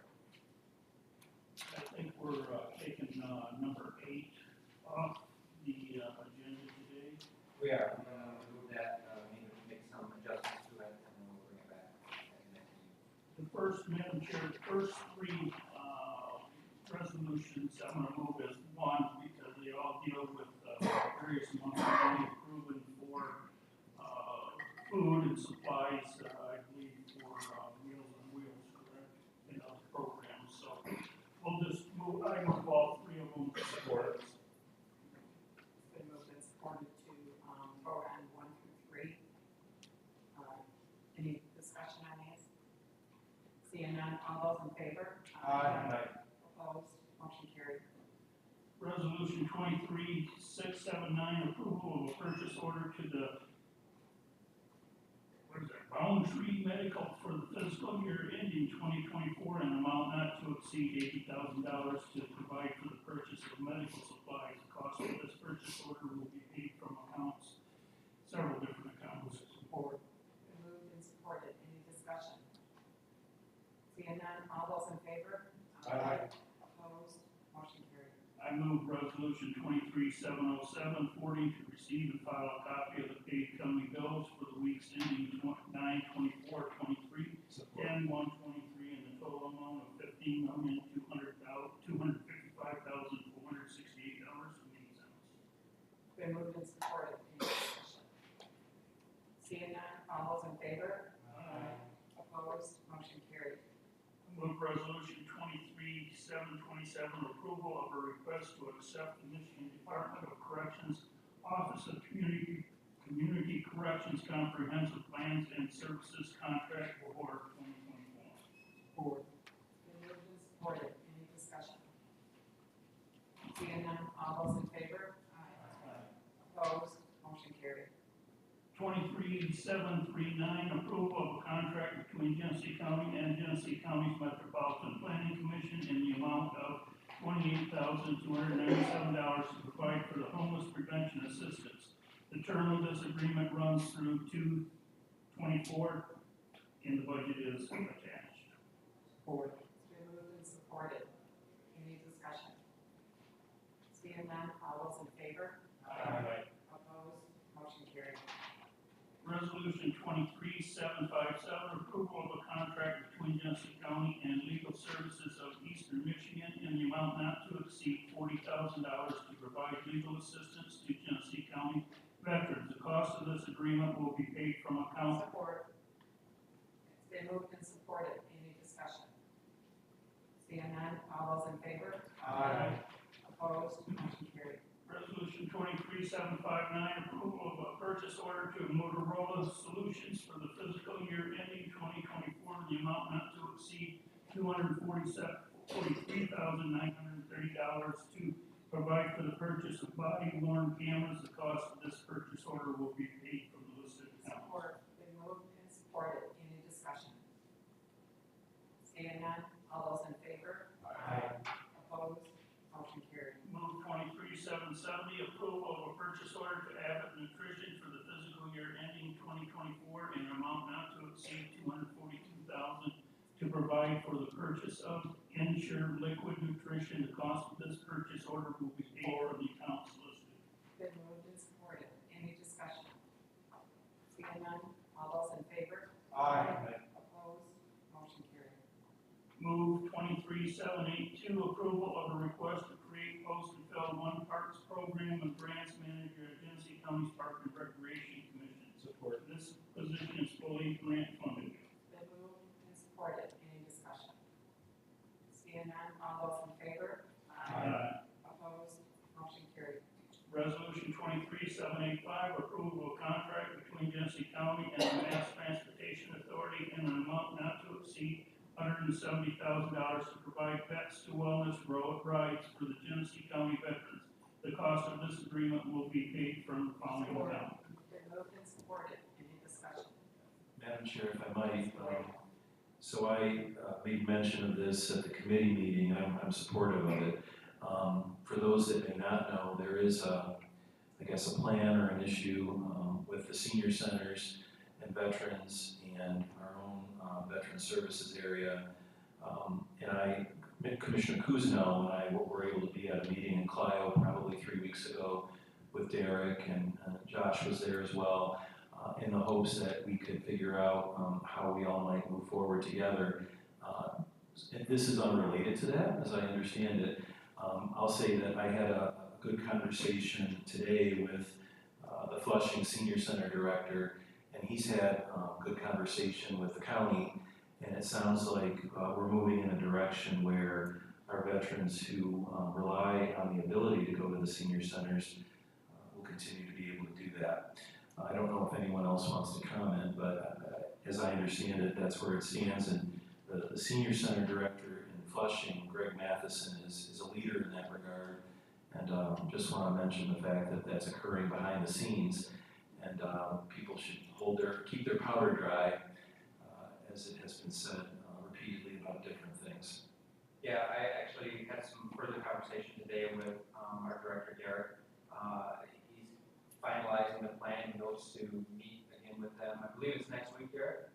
I think we're taking number 8 off the agenda today. We are, we're gonna move that, maybe make some adjustments to it, and then we'll bring it back at the next meeting. The first, Madam Chair, the first 3 resolutions I'm gonna move as one because they all deal with various amounts of money proven for food and supplies, I believe for Meals on Wheels, correct, and other programs. So we'll just move, I move all 3 of them to support. It's been moved and supported to vote on 1 through 3. Any discussion on these? Seeing none, all those in favor? Aye. Opposed? Motion carried. Resolution 23-679, approval of a purchase order to the Boundary Medical for the fiscal year ending 2024 in an amount not to exceed $80,000 to provide for the purchase of medical supplies. The cost of this purchase order will be paid from accounts, several different accounts. Support. Been moved and supported. Any discussion? Seeing none, all those in favor? Aye. Opposed? Motion carried. I I move resolution 23-707, forwarding to receive and file a copy of the paid county bills for the weeks ending 9/24/23, 10/1/23, in the total amount of $15,255,468.80. Been moved and supported. Any discussion? Seeing none, all those in favor? Aye. Opposed? Motion carried. Move resolution 23-727, approval of a request to accept the Michigan Department of Corrections Office of Community Corrections Comprehensive Plans and Services Contract for Order 2024. Forward. Been moved and supported. Any discussion? Seeing none, all those in favor? Opposed? Motion carried. 23-739, approval of a contract between Genesee County and Genesee County's Metropolitan Planning Commission in the amount of $28,297 to provide for the homeless prevention assistance. The term of this agreement runs through 2/24, and the budget is attached. Forward. It's been moved and supported. Any discussion? Seeing none, all those in favor? Aye. Opposed? Motion carried. Resolution 23-757, approval of a contract between Genesee County and Legal Services of Eastern Michigan in the amount not to exceed $40,000 to provide legal assistance to Genesee County veterans. The cost of this agreement will be paid from account. Support. It's been moved and supported. Any discussion? Seeing none, all those in favor? Aye. Opposed? Motion carried. Resolution 23-759, approval of a purchase order to Motorola Solutions for the fiscal year ending 2024 in the amount not to exceed $243,930 to provide for the purchase of body-worn cameras. The cost of this purchase order will be paid from the listed accounts. Support. Been moved and supported. Any discussion? Seeing none, all those in favor? Aye. Opposed? Motion carried. Move 23-770, approval of a purchase order to Abbott Nutrition for the fiscal year ending 2024 in an amount not to exceed $242,000 to provide for the purchase of Ensure Liquid Nutrition. The cost of this purchase order will be paid from the accounts listed. Been moved and supported. Any discussion? Seeing none, all those in favor? Aye. Opposed? Motion carried. Move 23-782, approval of a request to create, post, and fill one parks program and grants manager at Genesee County's Park and Recreation Commission. Support. This position is fully grant funded. Been moved and supported. Any discussion? Seeing none, all those in favor? Aye. Opposed? Motion carried. Resolution 23-785, approval of contract between Genesee County and the Mass Transportation Authority in an amount not to exceed $170,000 to provide Vets to Wellness road rides for the Genesee County veterans. The cost of this agreement will be paid from the following account. Been moved and supported. Any discussion? Madam Chair, if I might, so I made mention of this at the committee meeting, and I'm supportive of it. For those that may not know, there is I guess a plan or an issue with the senior centers and veterans and our own veteran services area. And Commissioner Kuzno and I were able to be at a meeting in Clio probably 3 weeks ago with Derek, and Josh was there as well, in the hopes that we could figure out how we all might move forward together. And this is unrelated to that, as I understand it. I'll say that I had a good conversation today with the Flushing Senior Center Director, and he's had good conversation with the county, and it sounds like we're moving in a direction where our veterans who rely on the ability to go to the senior centers will continue to be able to do that. I don't know if anyone else wants to comment, but as I understand it, that's where it stands. And the senior center director in Flushing, Greg Matheson, is a leader in that regard. And just want to mention the fact that that's occurring behind the scenes, and people should keep their powder dry, as it has been said repeatedly about different things. Yeah, I actually had some further conversation today with our director, Derek. He's finalizing the plan. He hopes to meet again with them. I believe it's next week, Derek,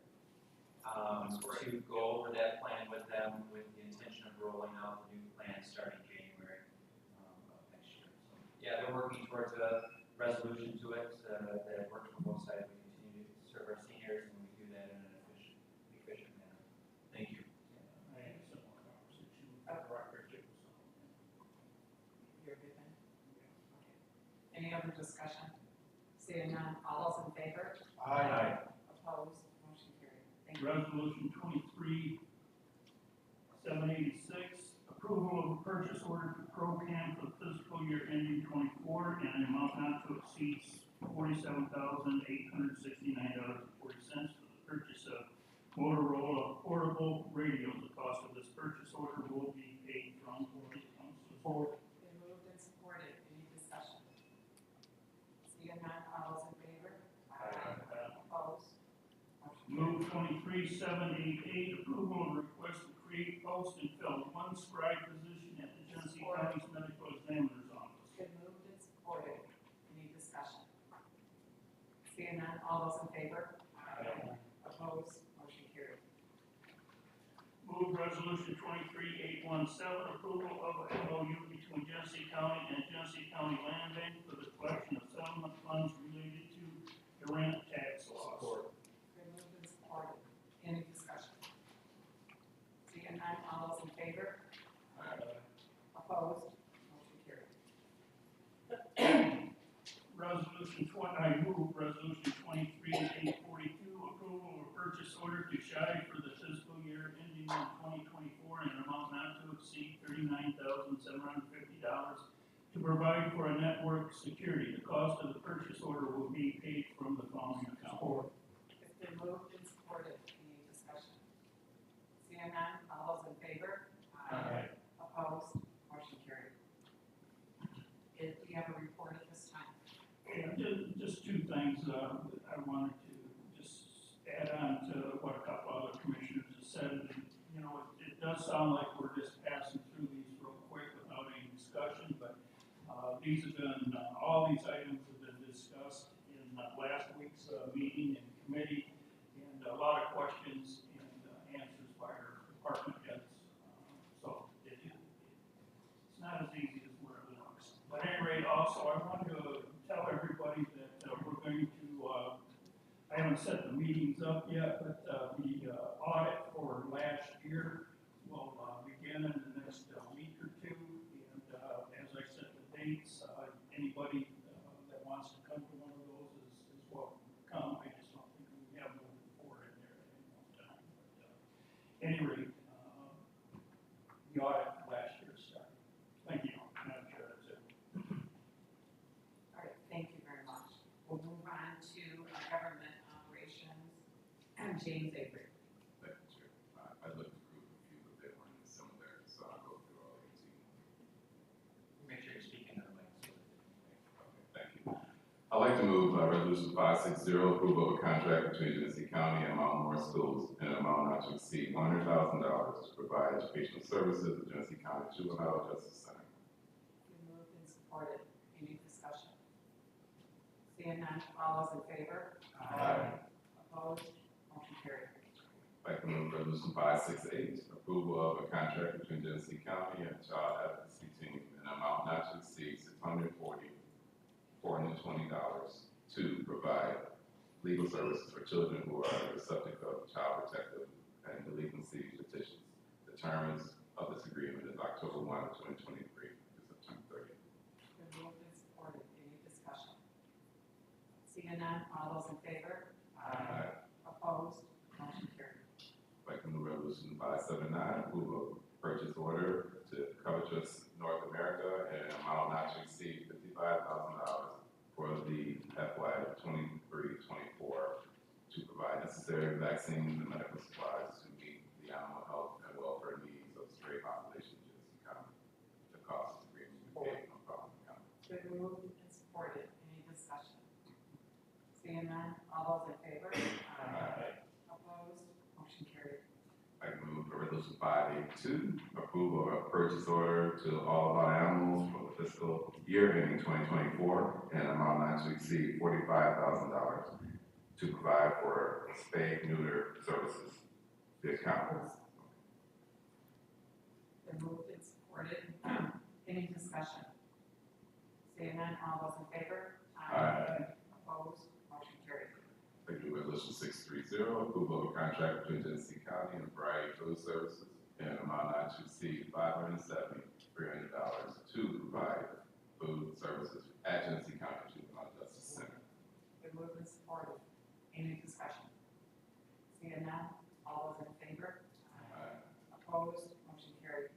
to go over that plan with them with the intention of rolling out the new plan starting January of they're working towards a resolution to it, that works for both sides. We continue to serve our seniors, and we do that in an efficient manner. Thank you. I had a similar conversation with the director too, so. You're good then? Okay. Any other discussion? Seeing none, all those in favor? Aye. Opposed? Motion carried. Thank you. Resolution 23-786, approval of a purchase order to ProCam for the fiscal year ending '24 and an amount not to exceed $47,869.40 for the purchase of Motorola portable radios. The cost of this purchase order will be paid from the council. Support. Been moved and supported. Any discussion? Seeing none, all those in favor? Opposed? Move 23-788, approval of request to create, post, and fill one scribe position at the Genesee County's Medical Examiner's Office. Been moved and supported. Any discussion? Seeing none, all those in favor? Opposed? Motion carried. Move resolution 23-817, approval of a MOU between Genesee County and Genesee County Land Bank for the collection of settlement funds related to the rent tax laws. Been moved and supported. Any discussion? Seeing none, all those in favor? Opposed? Motion carried. I move resolution 23-842, approval of a purchase order to Shy for the fiscal year ending in 2024 in an amount not to exceed $39,750 to provide for a network security. The cost of the purchase order will be paid from the following account. It's been moved and supported. Any discussion? Seeing none, all those in favor? Opposed? Motion carried. Do you have a report at this time? Yeah, just two things, that I wanted to just add on to what a couple other commissioners have said. You know, it does sound like we're just passing through these real quick without any discussion, but, these have been, all these items have been discussed in last week's, meeting in committee, and a lot of questions and, answers by our department heads. So it's not as easy as where it looks. But at any rate, also, I wanted to tell everybody that we're going to, I haven't set the meetings up yet, but the audit for last year will begin in the next week or two. And as I set the dates, anybody that wants to come to one of those is welcome to come. I just don't think we have more than 4 in there at any one time. But at any rate, the audit last year started. Thank you. Madam Chair, that's it. All right, thank you very much. We'll move on to government operations. James Avery. Thank you, Chair. I looked through a few, but they weren't similar, so I'll go through all 18. Make sure you're speaking to the mic. Okay, thank you. I'd like to move resolution 560, approval of a contract between Genesee County and Mount Morris Schools in an amount not to exceed $100,000 to provide educational services at Genesee County Juvenile Justice Center. Been moved and supported. Any discussion? Seeing none, all those in favor? Opposed? Motion carried. I'd like to move resolution 568, approval of a contract between Genesee County and Child Advocacy Team in an amount not to exceed $420 to provide legal services for children who are the subject of child protective and delinquency petitions. The terms of this agreement is October 1, 2023 to September 30th. Been moved and supported. Any discussion? Seeing none, all those in favor? Opposed? Motion carried. I'd like to move resolution 579, approval of purchase order to Covetous North America in an amount not to exceed $55,000 for the FY 23-24 to provide necessary vaccines and medical supplies to meet the animal health and welfare needs of the stray population of Genesee County. The cost of the agreement will be paid from Providence County. Been moved and supported. Any discussion? Seeing none, all those in favor? Opposed? Motion carried. I can move for resolution 582, approval of a purchase order to All About Animals for the fiscal year ending 2024 in an amount not to exceed $45,000 to provide for spay neuter services. The account. Been moved and supported. Any discussion? Seeing none, all those in favor? Aye. Opposed? Motion carried. Thank you. Resolution 630, approval of a contract between Genesee County and Variety Food Services in an amount not to exceed $570,300 to provide food services at Genesee County Juvenile Justice Center. Been moved and supported. Any discussion? Seeing none, all those in favor? Aye. Opposed? Motion carried.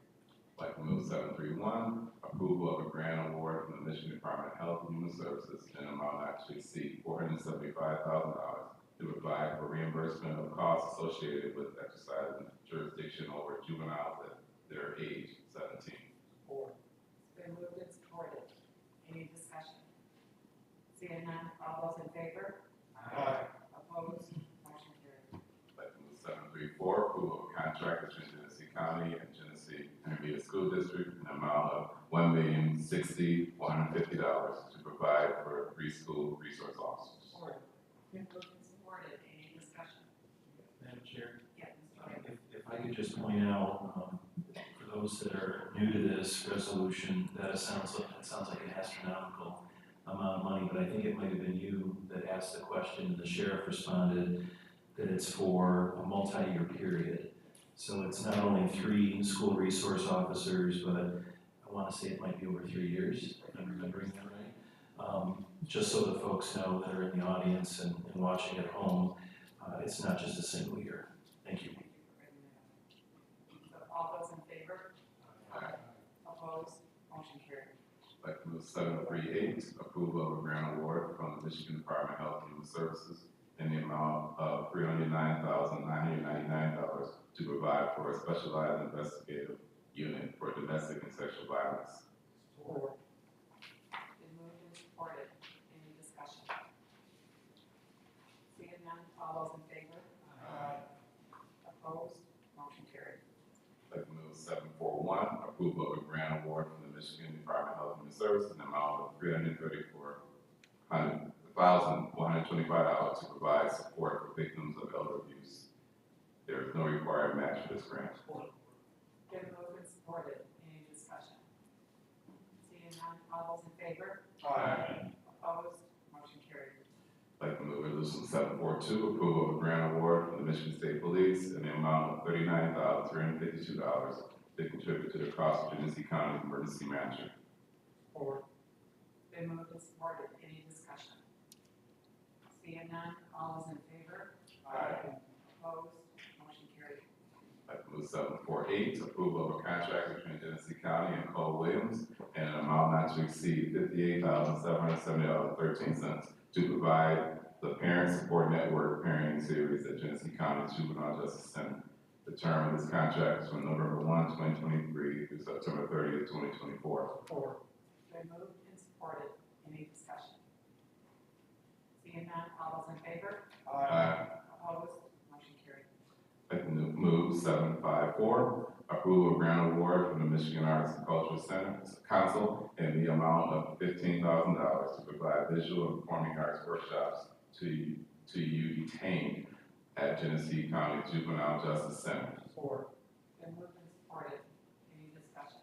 I'd like to move 731, approval of a grant award from the Michigan Department of Health and Human Services in an amount not to exceed $475,000 to provide for reimbursement of costs associated with exercising jurisdiction over juveniles at their age 17. It's been moved and supported. Any discussion? Seeing none, all those in favor? Aye. Opposed? Motion carried. I'd like to move 734, approval of a contract between Genesee County and Genesee Intermediate School District in the amount of $1,060,150 to provide for preschool resource officers. Been moved and supported. Any discussion? Madam Chair, Yeah, Mr. Baker. if I could just point out, for those that are new to this resolution, that it sounds like an astronomical amount of money, but I think it might have been you that asked the question, and the sheriff responded that it's for a multi-year period. So it's not only 3 school resource officers, but I want to say it might be over 3 years, if I'm remembering that right. Just so the folks know that are in the audience and watching at home, it's not just a single year. Thank you. Thank you for bringing that up. So all those in favor? Aye. Opposed? Motion carried. I'd like to move 738, approval of a grant award from the Michigan Department of Health and Human Services in the amount of $309,999 to provide for a specialized investigative unit for domestic and sexual violence. Been moved and supported. Any discussion? Seeing none, all those in favor? Opposed? Motion carried. I'd like to move 741, approval of a grant award from the Michigan Department of Health and Human Services in the amount of $334,125 to provide support for victims of elder abuse. There is no required match for this grant. Been moved and supported. Any discussion? Seeing none, all those in favor? Aye. Opposed? Motion carried. I'd like to move resolution 742, approval of a grant award from the Michigan State Police in the amount of $39,352 to contribute to the cost of Genesee County Emergency Manager. Been moved and supported. Any discussion? Seeing none, all those in favor? Opposed? Motion carried. I'd like to move 748, approval of a contract between Genesee County and Cole Williams in an amount not to exceed $58,770.13 to provide the Parent Support Network Parenting Series at Genesee County Juvenile Justice Center. The term of this contract is from November 1, 2023 through September 30th, 2024. Been moved and supported. Any discussion? Seeing none, all those in favor? Opposed? Motion carried. I'd like to move 754, approval of grant award from the Michigan Arts and Cultural Center Council in the amount of $15,000 to provide visual and performing arts workshops to you detained at Genesee County Juvenile Justice Center. Been moved and supported. Any discussion?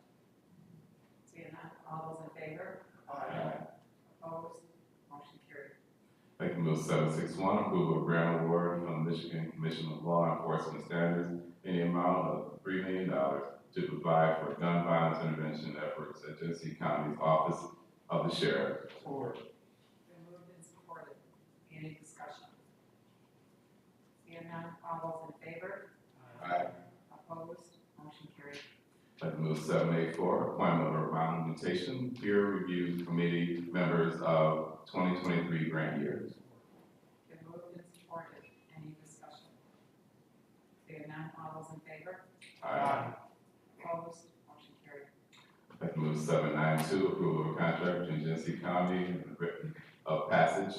Seeing none, all those in favor? Opposed? Motion carried. I'd like to move 761, approval of grant award from the Michigan Commission of Law Enforcement Standards in the amount of $3 million to provide for gun violence intervention efforts at Genesee County's Office of the Sheriff. Been moved and supported. Any discussion? Seeing none, all those in favor? Opposed? Motion carried. I'd like to move 784, appointment of a nomination peer review committee members of 2023 grant years. Been moved and supported. Any discussion? Seeing none, all those in favor? Opposed? Motion carried. I'd like to move 792, approval of a contract between Genesee County and of Passage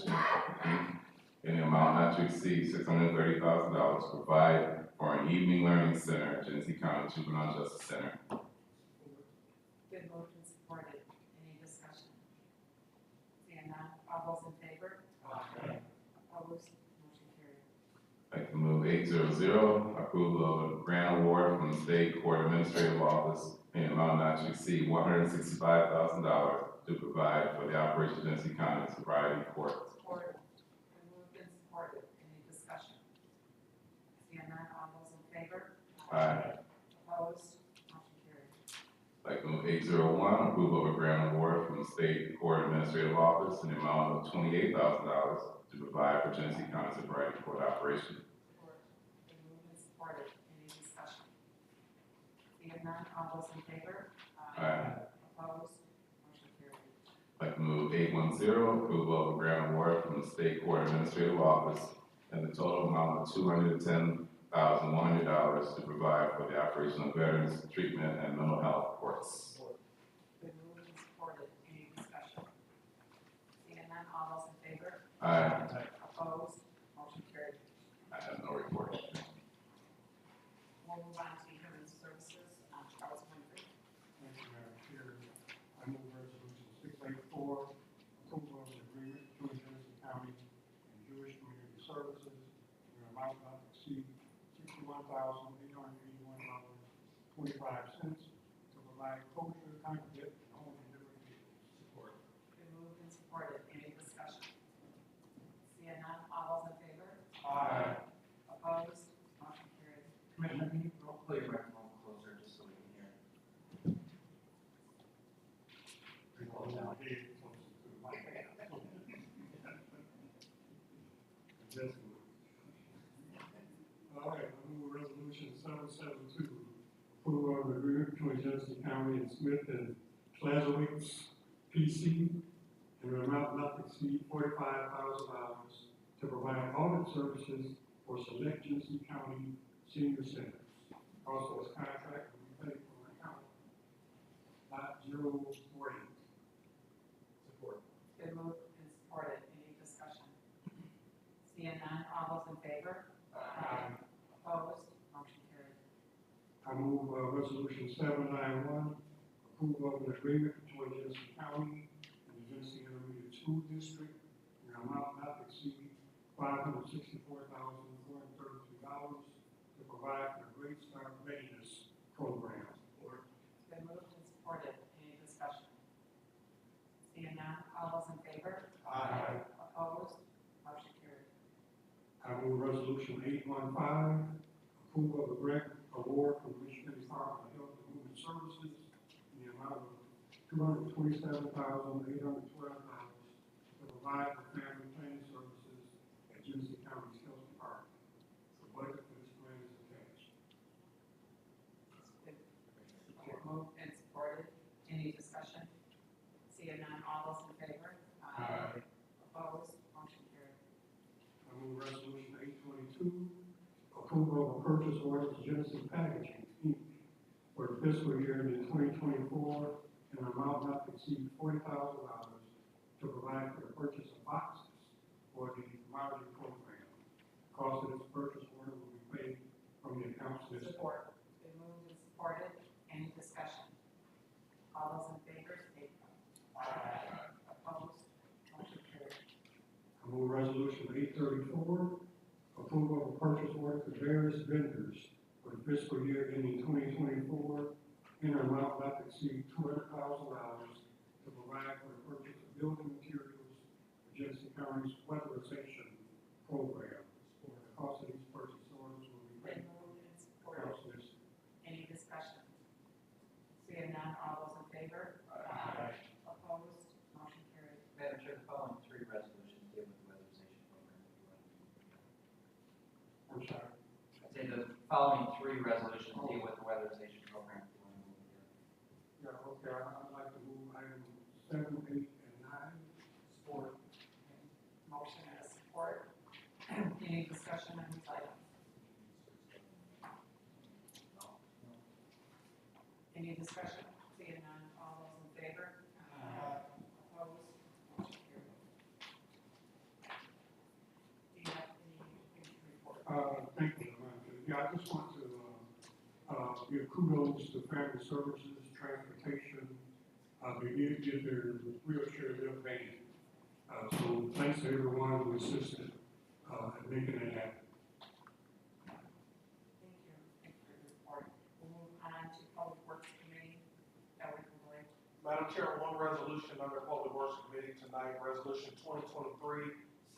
in the amount not to exceed $630,000 to provide for an evening learning center at Genesee County Juvenile Justice Center. Been moved and supported. Any discussion? Seeing none, all those in favor? Opposed? Motion carried. I'd like to move 800, approval of a grant award from the State Court Administrative Office in the amount not to exceed $165,000 to provide for the operation of Genesee County Sobriety Court. Support. Been moved and supported. Any discussion? Seeing none, all those in favor? Aye. Opposed? Motion carried. Like move 801, approval of a grant award from the State Court Administrative Office in the amount of $28,000 to provide for Genesee County Sobriety Court operation. Support. Been moved and supported. Any discussion? Seeing none, all those in favor? Aye. Opposed? Motion carried. Like move 810, approval of a grant award from the State Court Administrative Office in the total amount of $210,100 to provide for the operation of Veterans Treatment and Mental Health Courts. Been moved and supported. Any discussion? Seeing none, all those in favor? Aye. Opposed? Motion carried. I have no report. We'll move on to Human Services. Charles Winfrey. Thank you, Madam Chair. I move resolution 684, approval of an agreement between Genesee County and Jewish Community Services in an amount not to exceed $61,881.25 to provide kosher, congregate, and home delivery vehicles. Support. Been moved and supported. Any discussion? Seeing none, all those in favor? Aye. Opposed? Motion carried. Commissioner, can you pull your microphone closer just so we can hear? Pull it down. All right, I move resolution 772, approval of an agreement between Genesee County and Smith and Clazowitz PC in an amount not to exceed $45,000 to provide audit services for select Genesee County senior centers. Also, this contract will be paid from an account not 048. Support. Been moved and supported. Any discussion? Seeing none, all those in favor? Aye. Opposed? Motion carried. I move resolution 791, approval of an agreement between Genesee County and the Genesee Intermediate School District in an amount not to exceed $564,432 to provide for the Great Start Readiness Program. Or Been moved and supported. Any discussion? Seeing none, all those in favor? Aye. Opposed? Motion carried. I move resolution 815, approval of a grant award from the Michigan Department of Health and Human Services in the amount of $227,812 to provide for family planning services at Genesee County's Health Department. The budget for this grant is attached. Been moved and supported. Any discussion? Seeing none, all those in favor? Aye. Opposed? Motion carried. I move resolution 822, approval of a purchase order to Genesee Packaging, Inc. for the fiscal year ending 2024 in an amount not to exceed $40,000 to provide for the purchase of boxes for the commodity program. Cost of this purchase order will be paid from the accounts listed. Support. Been moved and supported. Any discussion? All those in favor, state aye. Opposed? Motion carried. I move resolution 834, approval of a purchase order to various vendors for the fiscal year ending 2024 in an amount not to exceed $200,000 to provide for the purchase of building materials for Genesee County's weatherization program. The cost of these purchase orders will be paid. Been moved and supported. Any discussion? Seeing none, all those in favor? Aye. Opposed? Motion carried. Madam Chair, the following three resolutions deal with the weatherization program. I'm sorry. I say the following three resolutions deal with the weatherization program. Yeah, okay, I'd like to move item 7, 8, and 9. Support. Motion and support. Any discussion on these items? Any discussion? Seeing none, all those in favor? Opposed? Motion carried. Do you have any report? Thank you, Madam Chair. Yeah, I just want to give kudos to Family Services, Transportation. They did get their wheelchair lift van. So thanks to everyone who assisted in making that happen. Thank you. Thank you for your report. We'll move on to Public Works Committee. Ellie Lloyd. Madam Chair, one resolution under Public Works Committee tonight, Resolution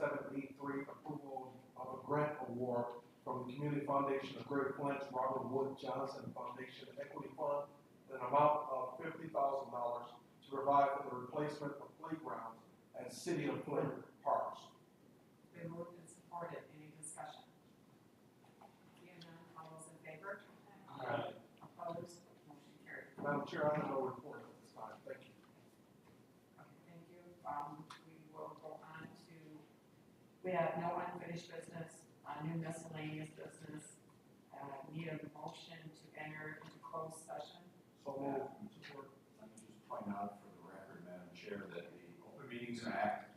2023-783, approval of a grant award from the Community Foundation of Greater Flint, Robert Wood Johnson Foundation Equity Fund, an amount of $50,000 to provide for the replacement of playgrounds at City of Flint parks. Been moved and supported. Any discussion? Seeing none, all those in favor? Aye. Opposed? Motion carried. Madam Chair, I have no report at this time. Thank you. Okay, thank you. We will go on to, we have no unfinished business, new miscellaneous business. Need a motion to enter into closed session. So moved. Support. Let me just point out for the record, Madam Chair, that the Open Meetings Act,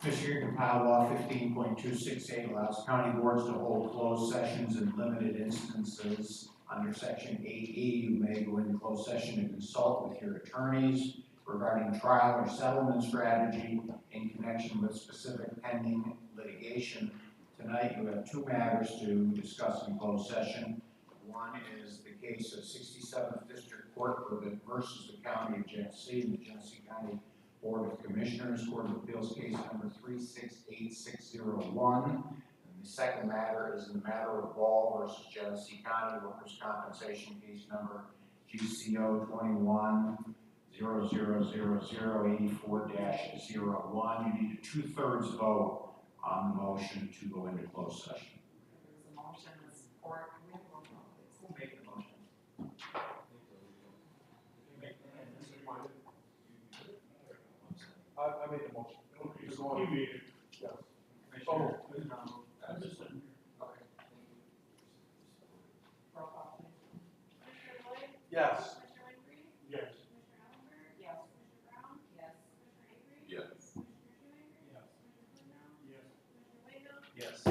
Michigan Compiled Law 15.268 allows county boards to hold closed sessions in limited instances. Under Section 8E, you may go into closed session to consult with your attorneys regarding trial or settlement strategy in connection with specific pending litigation. Tonight, you have two matters to discuss in closed session. One is the case of 67th District Court versus the County of Genesee, the Genesee County Board of Commissioners, Court of Appeals case number 368601. And the second matter is the matter of Ball versus Genesee County Workers' Compensation case number GCO 21-00084-01. You need a 2/3 vote on the motion to go into closed session. There's a motion and support. Can we have a roll call, please? Who made the motion? I made the motion. Just going. You made it. Yes. Commissioner Kuzma. I'm just sitting here. Okay, thank you. Roll call, please. Commissioner Lloyd? Yes. Commissioner Winfrey? Yes. Commissioner Ellenberg? Yes. Commissioner Brown? Yes. Commissioner Avery? Yes. Commissioner Shoemaker? Yes. Commissioner Clintown? Yes. Commissioner Wayhill? Yes.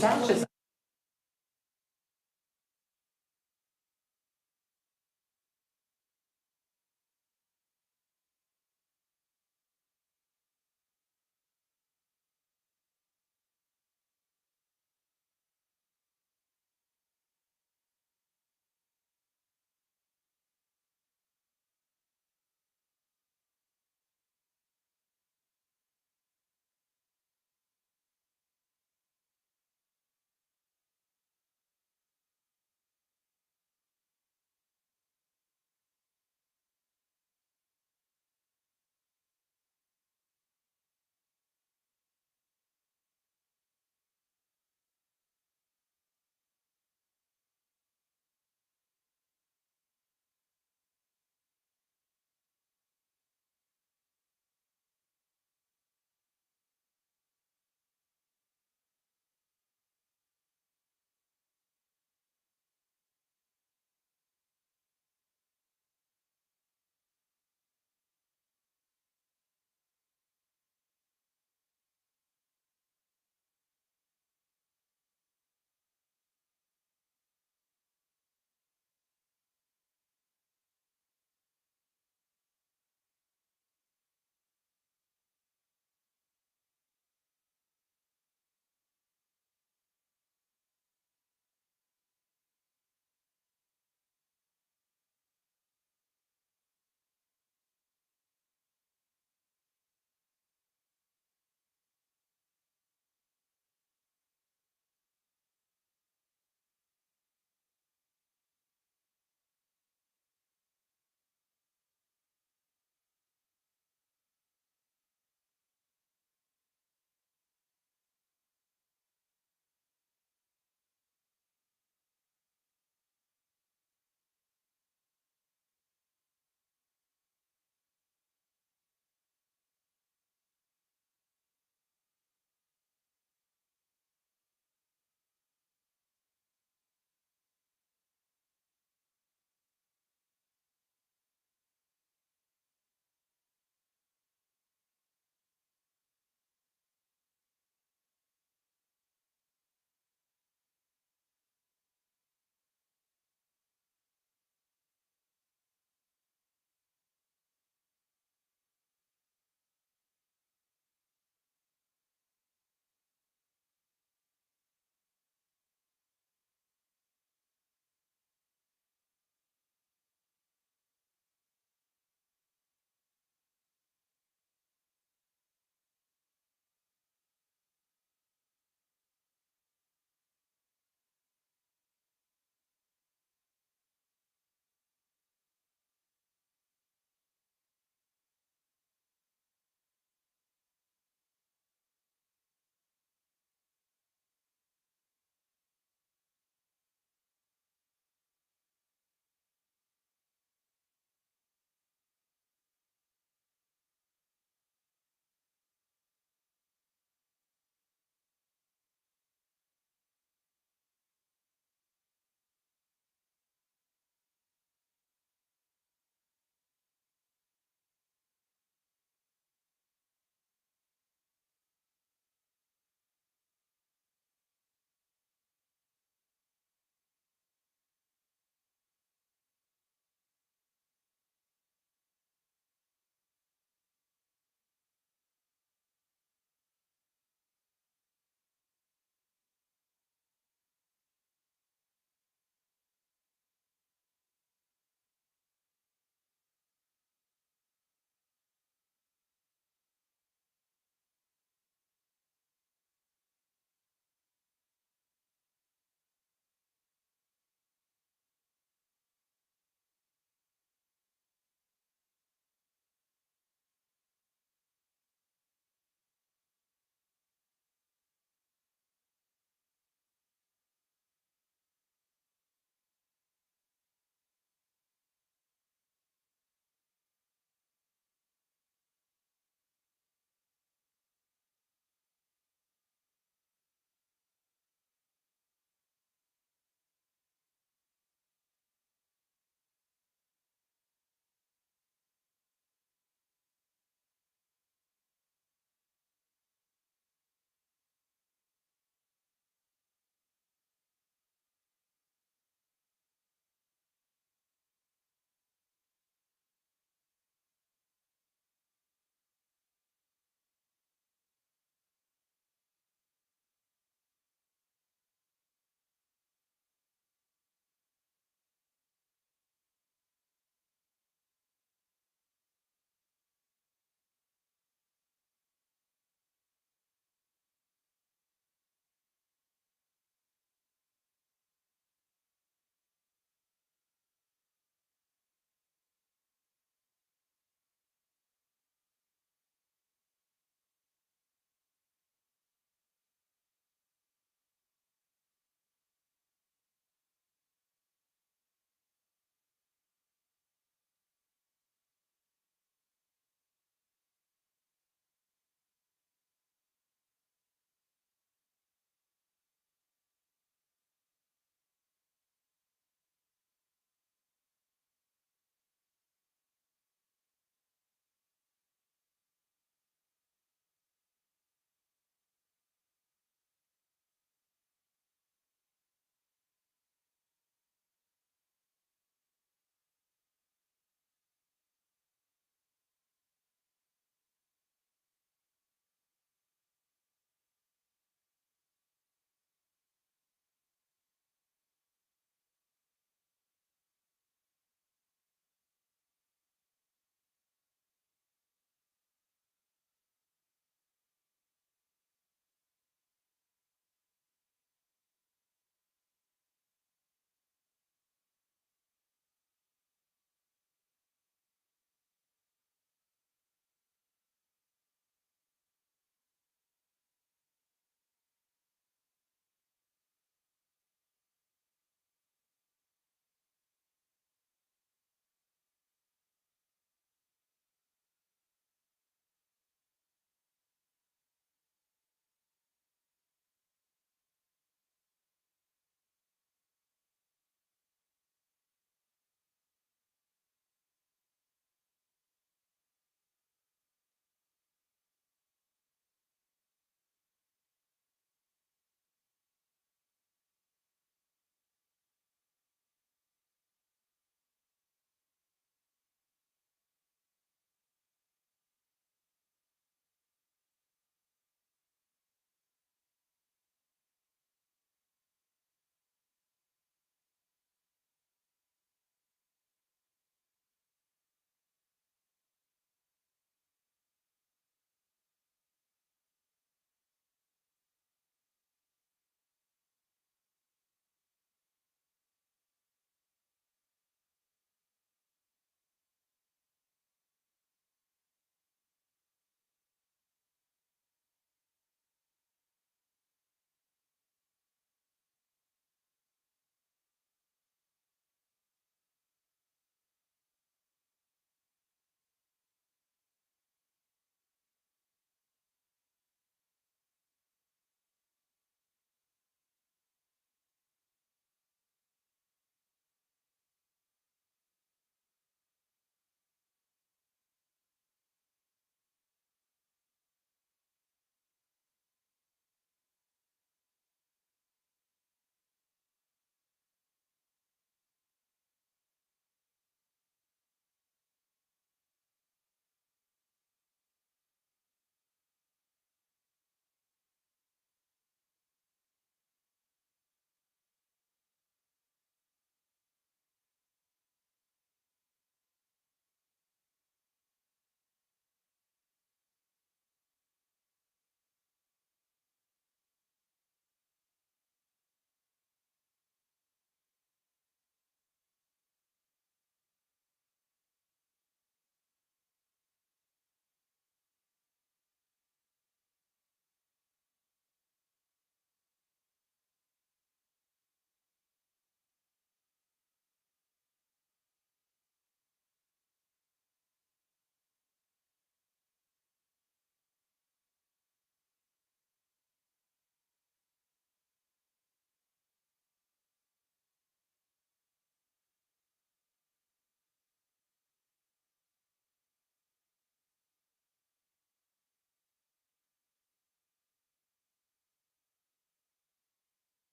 That's just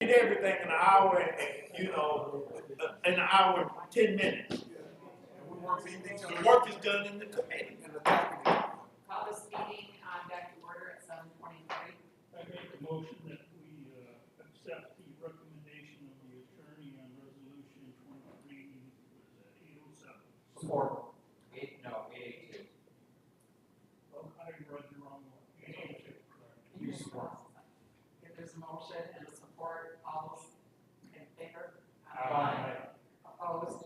did everything in an hour and, you know, an hour and 10 minutes. The work is done in the committee. Call this meeting back to order at 7:23. I make a motion that we accept the recommendation of the attorney on resolution 23, what is that, 807? Support. 882. Oh, I read the wrong one. 802, correct. You support. If there's a motion and a support, all those in favor? Aye. Opposed?